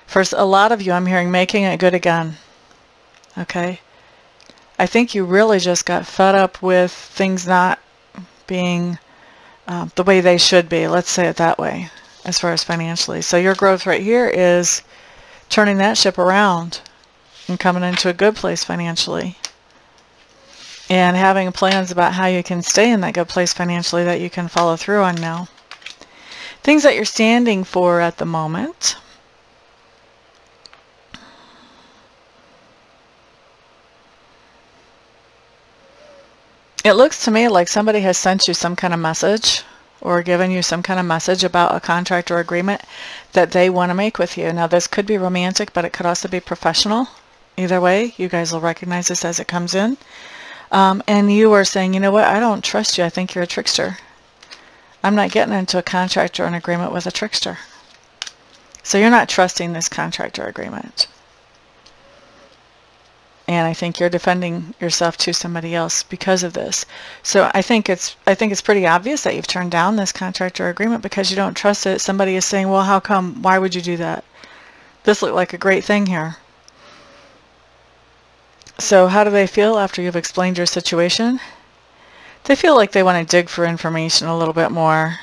For a lot of you, I'm hearing making it good again. Okay? I think you really just got fed up with things not being the way they should be. Let's say it that way, as far as financially. So your growth right here is turning that ship around and coming into a good place financially. And having plans about how you can stay in that good place financially that you can follow through on now. Things that you're standing for at the moment. It looks to me like somebody has sent you some kind of message or given you some kind of message about a contract or agreement that they want to make with you. Now this could be romantic, but it could also be professional. Either way, you guys will recognize this as it comes in. And you are saying, you know what, I don't trust you. I think you're a trickster. I'm not getting into a contract or an agreement with a trickster. So you're not trusting this contract or agreement. And I think you're defending yourself to somebody else because of this. So I think it's pretty obvious that you've turned down this contract or agreement because you don't trust it. Somebody is saying, well, how come? Why would you do that? This looked like a great thing here. So how do they feel after you've explained your situation? They feel like they want to dig for information a little bit more.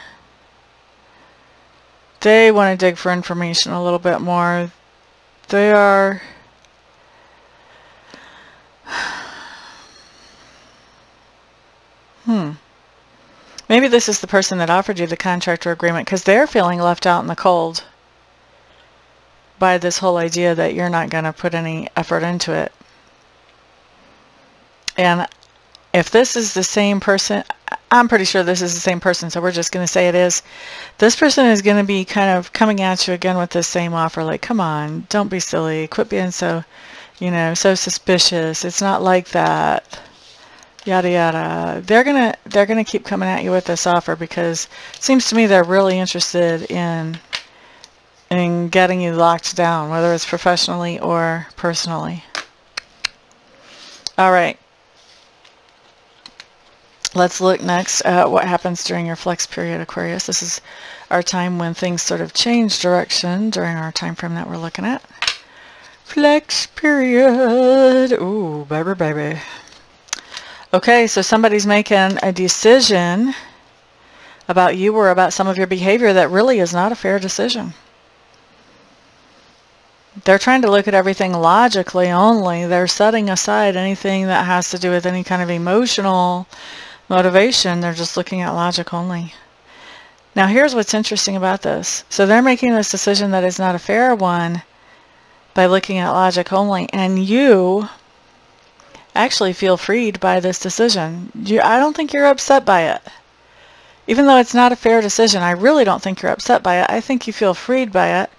They want to dig for information a little bit more. They are... Maybe this is the person that offered you the contract or agreement, because they're feeling left out in the cold by this whole idea that you're not going to put any effort into it. And if this is the same person, I'm pretty sure this is the same person, so we're just going to say it is. This person is going to be kind of coming at you again with this same offer, like, come on, don't be silly, quit being so, you know, so suspicious. It's not like that. Yada yada. They're gonna keep coming at you with this offer because it seems to me they're really interested in getting you locked down, whether it's professionally or personally. All right. Let's look next at what happens during your flex period, Aquarius. This is our time when things sort of change direction during our time frame that we're looking at. Flex period. Ooh, baby, baby. Okay, so somebody's making a decision about you or about some of your behavior that really is not a fair decision. They're trying to look at everything logically only. They're setting aside anything that has to do with any kind of emotional motivation. They're just looking at logic only. Now here's what's interesting about this. So they're making this decision that is not a fair one by looking at logic only, and you actually feel freed by this decision. I don't think you're upset by it. Even though it's not a fair decision, I really don't think you're upset by it. I think you feel freed by it.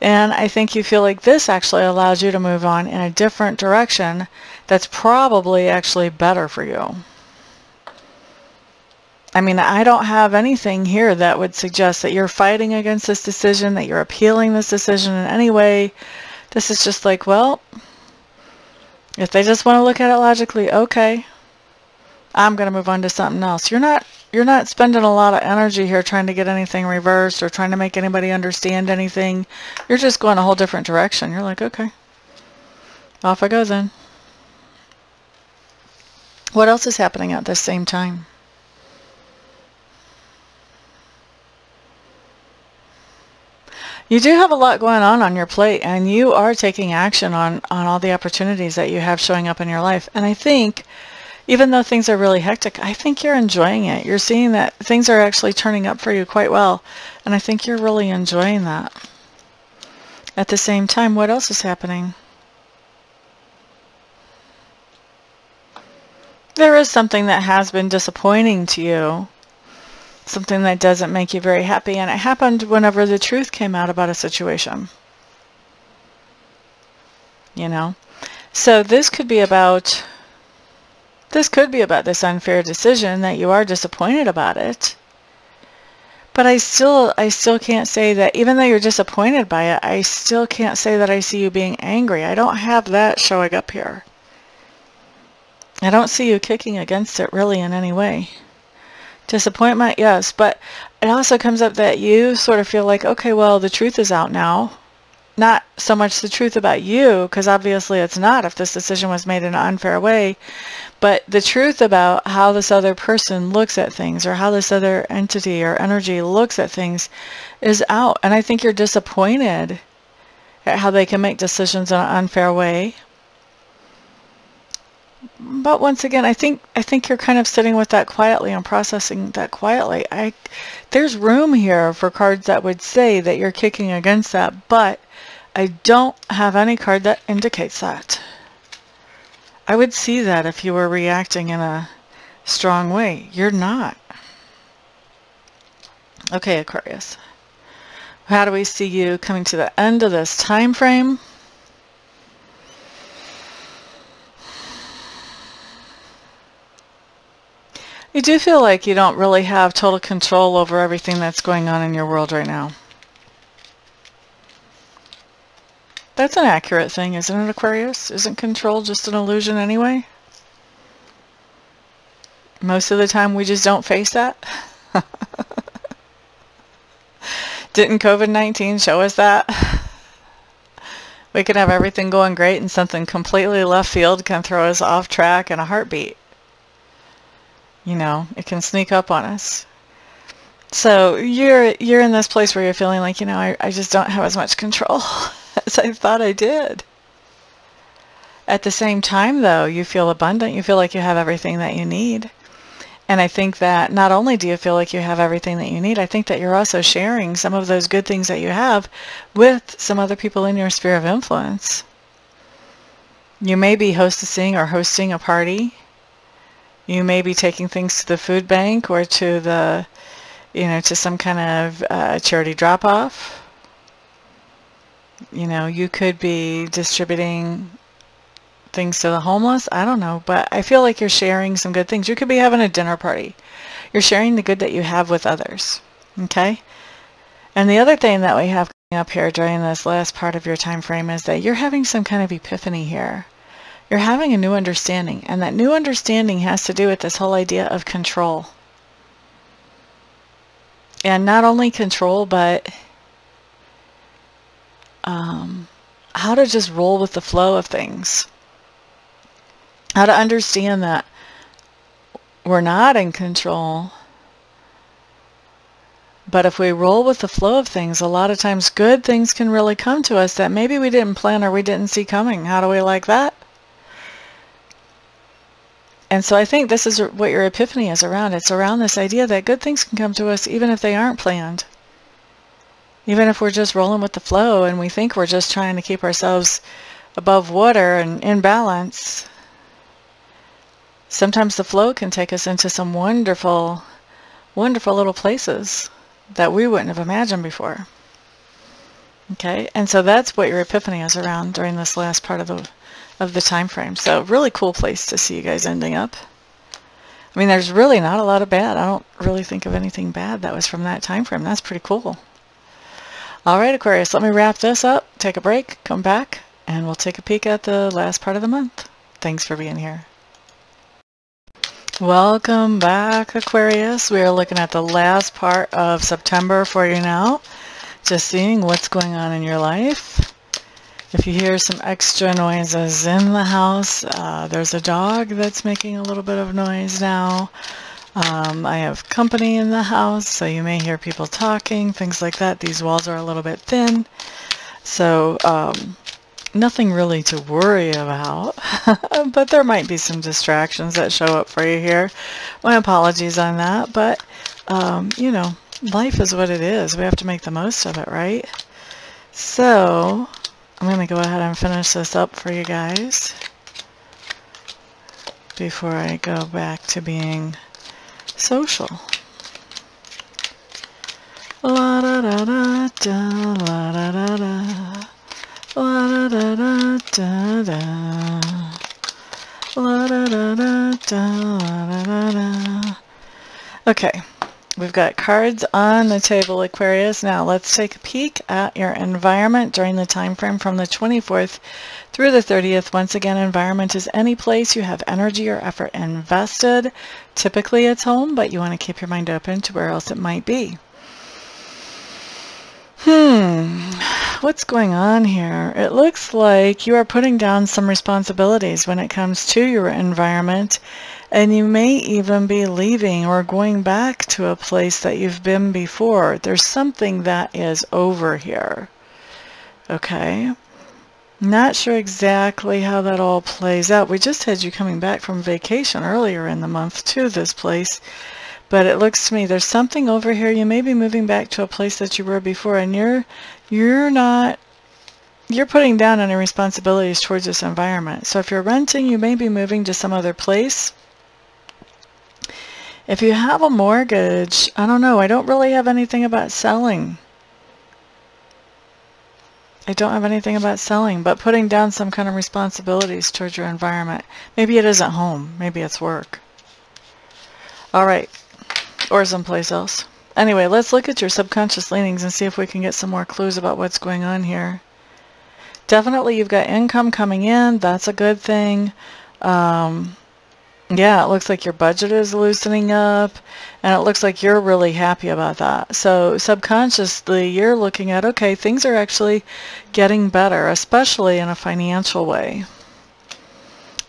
And I think you feel like this actually allows you to move on in a different direction that's probably actually better for you. I mean, I don't have anything here that would suggest that you're fighting against this decision, that you're appealing this decision in any way. This is just like, well, if they just want to look at it logically, okay, I'm going to move on to something else. You're not spending a lot of energy here trying to get anything reversed or trying to make anybody understand anything. You're just going a whole different direction. You're like, okay, off I go then. What else is happening at this same time? You do have a lot going on your plate, and you are taking action on all the opportunities that you have showing up in your life. And I think, even though things are really hectic, I think you're enjoying it. You're seeing that things are actually turning up for you quite well, and I think you're really enjoying that. At the same time, what else is happening? There is something that has been disappointing to you. Something that doesn't make you very happy, and it happened whenever the truth came out about a situation. You know? So this could be about this unfair decision that you are disappointed about it. But I still can't say that, even though you're disappointed by it, I still can't say that I see you being angry. I don't have that showing up here. I don't see you kicking against it really in any way. Disappointment, yes, but it also comes up that you sort of feel like, okay, well, the truth is out now. Not so much the truth about you, because obviously it's not if this decision was made in an unfair way, but the truth about how this other person looks at things, or how this other entity or energy looks at things is out. And I think you're disappointed at how they can make decisions in an unfair way. But once again, I think you're kind of sitting with that quietly and processing that quietly. There's room here for cards that would say that you're kicking against that, but I don't have any card that indicates that. I would see that if you were reacting in a strong way. You're not. Okay, Aquarius. How do we see you coming to the end of this time frame? You do feel like you don't really have total control over everything that's going on in your world right now. That's an accurate thing, isn't it, Aquarius? Isn't control just an illusion anyway? Most of the time we just don't face that. Didn't COVID-19 show us that? We can have everything going great and something completely left field can throw us off track in a heartbeat. You know, it can sneak up on us. So you're in this place where you're feeling like, you know, I just don't have as much control as I thought I did. At the same time, though, you feel abundant. You feel like you have everything that you need. And I think that not only do you feel like you have everything that you need, I think that you're also sharing some of those good things that you have with some other people in your sphere of influence. You may be hostessing or hosting a party. You may be taking things to the food bank or to the, you know, to some kind of charity drop-off. You know, you could be distributing things to the homeless. I don't know, but I feel like you're sharing some good things. You could be having a dinner party. You're sharing the good that you have with others. Okay? And the other thing that we have coming up here during this last part of your time frame is that you're having some kind of epiphany here. You're having a new understanding, and that new understanding has to do with this whole idea of control. And not only control, but how to just roll with the flow of things. How to understand that we're not in control, but if we roll with the flow of things, a lot of times good things can really come to us that maybe we didn't plan or we didn't see coming. How do we like that? And so I think this is what your epiphany is around. It's around this idea that good things can come to us even if they aren't planned. Even if we're just rolling with the flow and we think we're just trying to keep ourselves above water and in balance. Sometimes the flow can take us into some wonderful, wonderful little places that we wouldn't have imagined before. Okay, and so that's what your epiphany is around during this last part of the time frame. So really cool place to see you guys ending up. I mean, there's really not a lot of bad. I don't really think of anything bad that was from that time frame. That's pretty cool. All right, Aquarius, let me wrap this up, take a break, come back, and we'll take a peek at the last part of the month. Thanks for being here. Welcome back, Aquarius. We are looking at the last part of September for you now. Just seeing what's going on in your life. If you hear some extra noises in the house, there's a dog that's making a little bit of noise now. I have company in the house, so you may hear people talking, things like that. These walls are a little bit thin, so nothing really to worry about, but there might be some distractions that show up for you here. My apologies on that, but you know, life is what it is. We have to make the most of it, right? So I'm going to go ahead and finish this up for you guys before I go back to being social. La da da da da, la da da da. La da da da da, la da da da da, la da da. Okay, we've got cards on the table, Aquarius. Now let's take a peek at your environment during the time frame from the 24th through the 30th. Once again, environment is any place you have energy or effort invested. Typically it's home, but you want to keep your mind open to where else it might be. What's going on here? It looks like you are putting down some responsibilities when it comes to your environment, and you may even be leaving or going back to a place that you've been before. There's something that is over here. Okay? Not sure exactly how that all plays out. We just had you coming back from vacation earlier in the month to this place. But it looks to me there's something over here. You may be moving back to a place that you were before, and you're putting down any responsibilities towards this environment. So if you're renting, you may be moving to some other place. If you have a mortgage, I don't know. I don't really have anything about selling. I don't have anything about selling, but putting down some kind of responsibilities towards your environment. Maybe it isn't home. Maybe it's work. All right. Or someplace else. Anyway, let's look at your subconscious leanings and see if we can get some more clues about what's going on here. Definitely you've got income coming in. That's a good thing. Yeah, it looks like your budget is loosening up, and it looks like you're really happy about that. So subconsciously you're looking at, okay, things are actually getting better, especially in a financial way.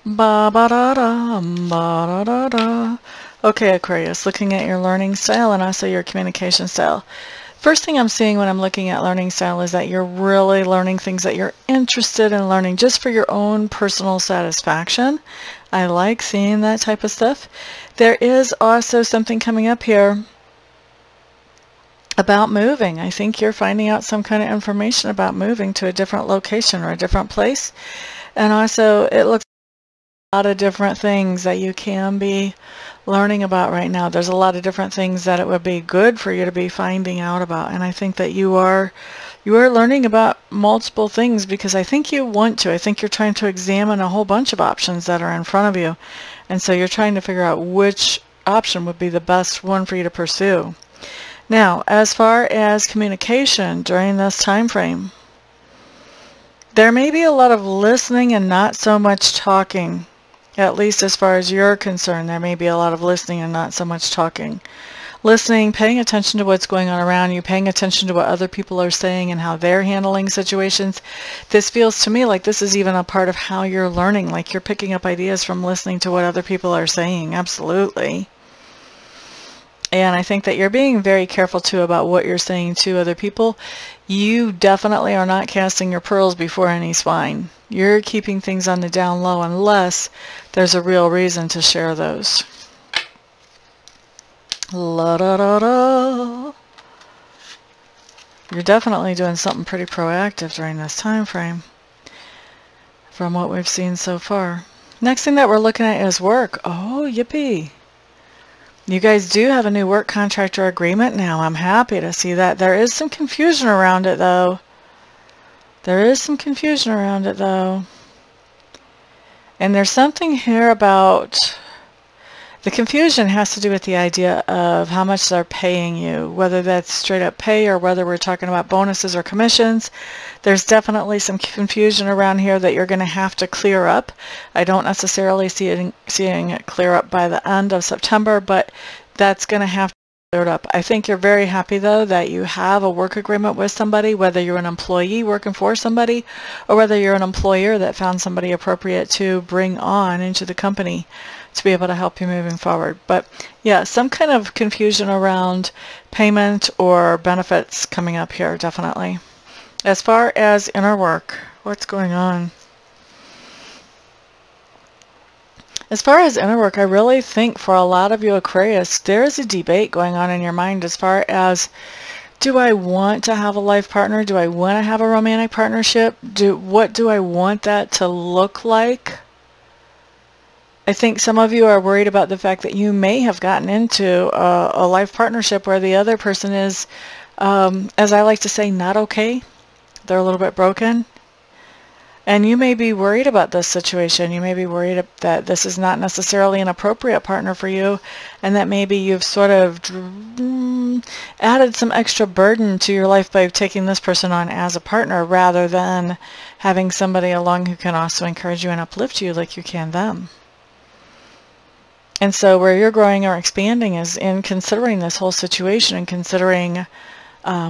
Ba ba da da, ba da da da. Okay, Aquarius, looking at your learning style and also your communication style. First thing I'm seeing when I'm looking at learning style is that you're really learning things that you're interested in learning just for your own personal satisfaction. I like seeing that type of stuff. There is also something coming up here about moving. I think you're finding out some kind of information about moving to a different location or a different place. And also it looks like a lot of different things that you can be learning about right now. There's a lot of different things that it would be good for you to be finding out about, and I think that you are learning about multiple things because I think you want to. I think you're trying to examine a whole bunch of options that are in front of you, and so you're trying to figure out which option would be the best one for you to pursue. Now, as far as communication during this time frame, there may be a lot of listening and not so much talking. At least as far as you're concerned, there may be a lot of listening and not so much talking. Listening, paying attention to what's going on around you, paying attention to what other people are saying and how they're handling situations. This feels to me like this is even a part of how you're learning, like you're picking up ideas from listening to what other people are saying. Absolutely. And I think that you're being very careful too about what you're saying to other people. You definitely are not casting your pearls before any swine. You're keeping things on the down low unless there's a real reason to share those. La da da da. You're definitely doing something pretty proactive during this time frame from what we've seen so far. Next thing that we're looking at is work. Oh, yippee. You guys do have a new work contract or agreement now. I'm happy to see that. There is some confusion around it, though. There is some confusion around it, though. And there's something here about... The confusion has to do with the idea of how much they're paying you, whether that's straight up pay or whether we're talking about bonuses or commissions. There's definitely some confusion around here that you're going to have to clear up. I don't necessarily seeing it clear up by the end of September, but that's going to have to be cleared up. I think you're very happy, though, that you have a work agreement with somebody, whether you're an employee working for somebody or whether you're an employer that found somebody appropriate to bring on into the company to be able to help you moving forward. But yeah, some kind of confusion around payment or benefits coming up here, definitely. As far as inner work, what's going on? As far as inner work, I really think for a lot of you Aquarius, there is a debate going on in your mind as far as, do I want to have a life partner? Do I want to have a romantic partnership? What do I want that to look like? I think some of you are worried about the fact that you may have gotten into a life partnership where the other person is, as I like to say, not okay. They're a little bit broken. And you may be worried about this situation. You may be worried that this is not necessarily an appropriate partner for you, and that maybe you've sort of added some extra burden to your life by taking this person on as a partner rather than having somebody along who can also encourage you and uplift you like you can them. And so where you're growing or expanding is in considering this whole situation and considering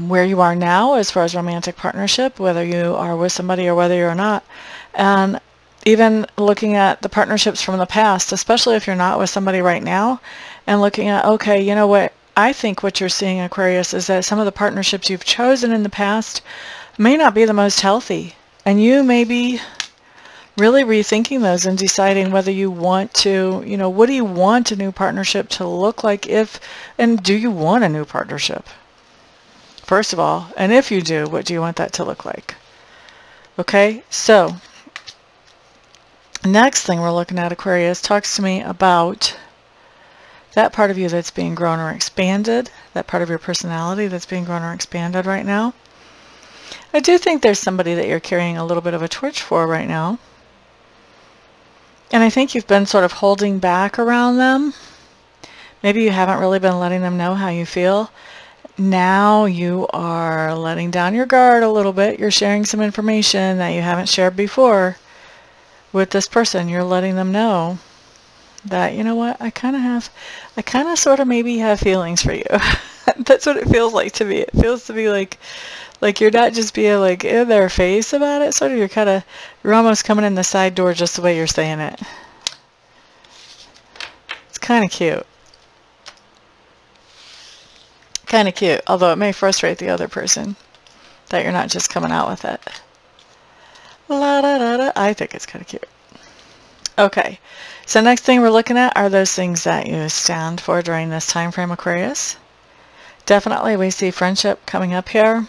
where you are now as far as romantic partnership, whether you are with somebody or whether you're not, and even looking at the partnerships from the past, especially if you're not with somebody right now, and looking at, okay, you know what, I think what you're seeing, Aquarius, is that some of the partnerships you've chosen in the past may not be the most healthy, and you may be really rethinking those and deciding whether you want to, you know, what do you want a new partnership to look like and do you want a new partnership? First of all, and if you do, what do you want that to look like? Okay, so next thing we're looking at, Aquarius, talks to me about that part of you that's being grown or expanded, that part of your personality that's being grown or expanded right now. I do think there's somebody that you're carrying a little bit of a torch for right now. And I think you've been sort of holding back around them. Maybe you haven't really been letting them know how you feel. Now you are letting down your guard a little bit. You're sharing some information that you haven't shared before with this person. You're letting them know that, you know what, I kind of sort of maybe have feelings for you. That's what it feels like to me. It feels to me like you're not just being like in their face about it, sort of you're almost coming in the side door just the way you're saying it. It's kind of cute. Kind of cute, although it may frustrate the other person that you're not just coming out with it. La da da da. I think it's kind of cute. Okay, so next thing we're looking at are those things that you stand for during this time frame, Aquarius. Definitely we see friendship coming up here.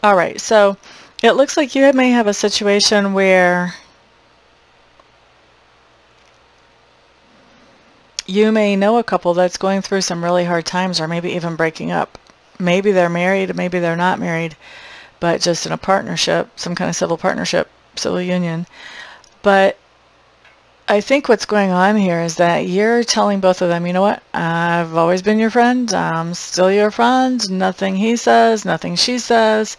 Alright, so it looks like you may have a situation where you may know a couple that's going through some really hard times, or maybe even breaking up. Maybe they're married, maybe they're not married, but just in a partnership, some kind of civil partnership, civil union. But I think what's going on here is that you're telling both of them, you know what, I've always been your friend, I'm still your friend, nothing he says, nothing she says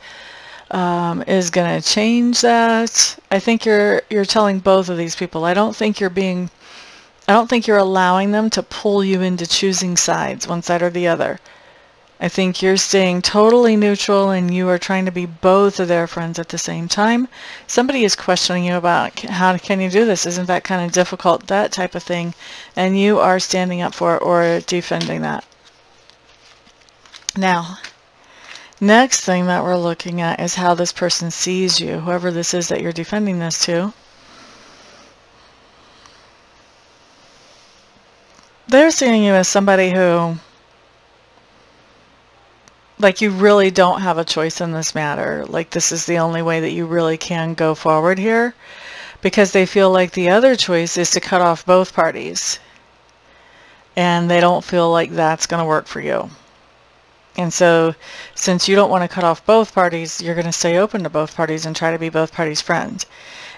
is going to change that. I think you're telling both of these people. I don't think you're allowing them to pull you into choosing sides, one side or the other. I think you're staying totally neutral and you are trying to be both of their friends at the same time. Somebody is questioning you about how can you do this? Isn't that kind of difficult? That type of thing. And you are standing up for it or defending that. Now, next thing that we're looking at is how this person sees you, whoever this is that you're defending this to. They're seeing you as somebody who, like, you really don't have a choice in this matter. Like, this is the only way that you really can go forward here, because they feel like the other choice is to cut off both parties. And they don't feel like that's going to work for you. And so, since you don't want to cut off both parties, you're going to stay open to both parties and try to be both parties' friend.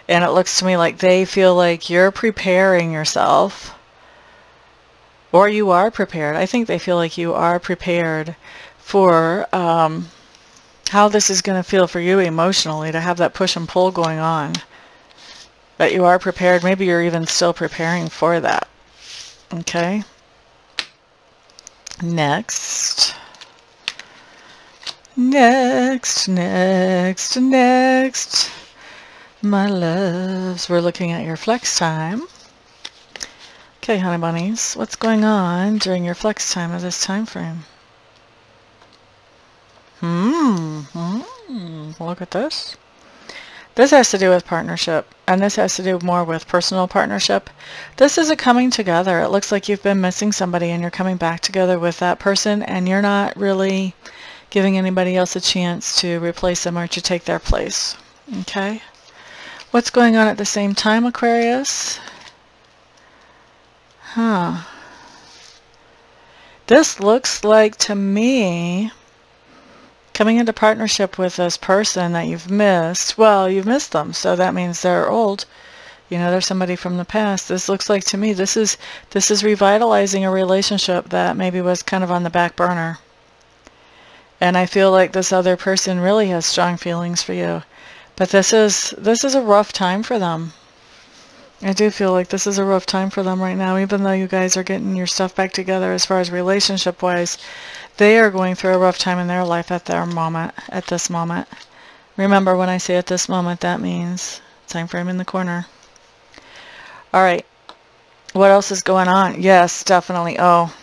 And it looks to me like they feel like you're preparing yourself, or you are prepared. I think they feel like you are prepared for how this is going to feel for you emotionally, to have that push and pull going on. That you are prepared. Maybe you're even still preparing for that. Okay. Next. Next. My loves, we're looking at your flex time. Okay, honey bunnies, what's going on during your flex time of this time frame? Look at this. This has to do with partnership, and this has to do more with personal partnership. This is a coming together. It looks like you've been missing somebody and you're coming back together with that person, and you're not really giving anybody else a chance to replace them or to take their place. Okay? What's going on at the same time, Aquarius? This looks like, to me, coming into partnership with this person that you've missed. Well, you've missed them, so that means they're old. You know, they're somebody from the past. This looks like, to me, this is revitalizing a relationship that maybe was kind of on the back burner. And I feel like this other person really has strong feelings for you. But this is a rough time for them. I do feel like this is a rough time for them right now, even though you guys are getting your stuff back together as far as relationship-wise. They are going through a rough time in their life at this moment. Remember, when I say at this moment, that means time frame in the corner. All right. What else is going on? Yes, definitely. Oh,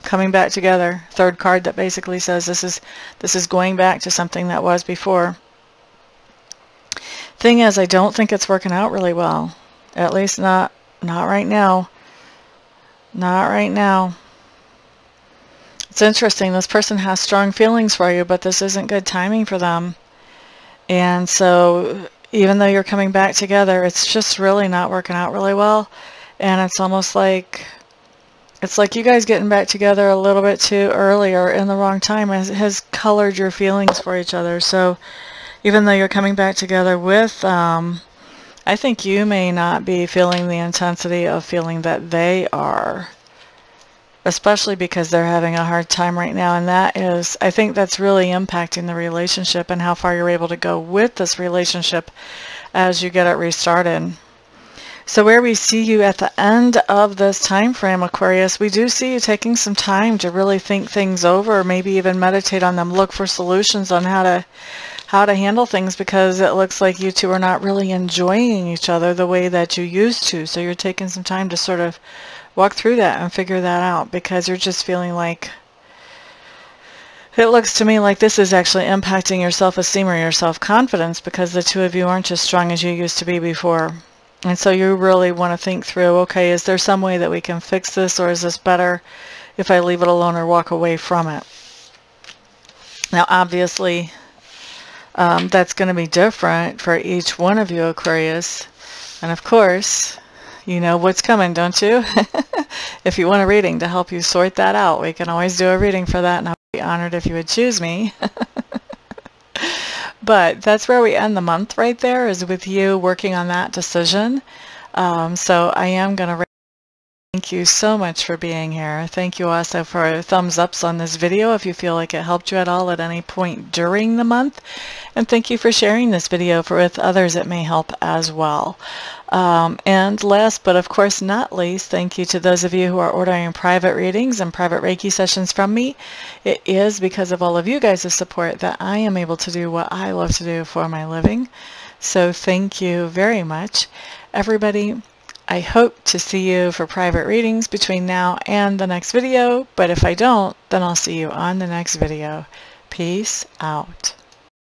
coming back together. Third card that basically says this is going back to something that was before. Thing is, I don't think it's working out really well. At least not right now. Not right now. It's interesting. This person has strong feelings for you, but this isn't good timing for them. And so, even though you're coming back together, it's just really not working out really well. And it's almost like, it's like you guys getting back together a little bit too early or in the wrong time has colored your feelings for each other. So, even though you're coming back together with, I think you may not be feeling the intensity of feeling that they are, especially because they're having a hard time right now. And that is, I think that's really impacting the relationship and how far you're able to go with this relationship as you get it restarted. So where we see you at the end of this time frame, Aquarius, we do see you taking some time to really think things over, maybe even meditate on them, look for solutions on how to handle things, because it looks like you two are not really enjoying each other the way that you used to. So you're taking some time to sort of walk through that and figure that out, because you're just feeling like, it looks to me like this is actually impacting your self-esteem or your self-confidence, because the two of you aren't as strong as you used to be before. And so you really want to think through, okay, is there some way that we can fix this, or is this better if I leave it alone or walk away from it? Now, obviously, that's going to be different for each one of you, Aquarius. And of course, you know what's coming, don't you? If you want a reading to help you sort that out, we can always do a reading for that, and I'll be honored if you would choose me. But that's where we end the month right there, is with you working on that decision. So I am going to thank you so much for being here. Thank you also for thumbs ups on this video if you feel like it helped you at all at any point during the month. And thank you for sharing this video with others it may help as well. And last but of course not least, thank you to those of you who are ordering private readings and private Reiki sessions from me. It is because of all of you guys' support that I am able to do what I love to do for my living. So thank you very much. Everybody, I hope to see you for private readings between now and the next video, but if I don't, then I'll see you on the next video. Peace out.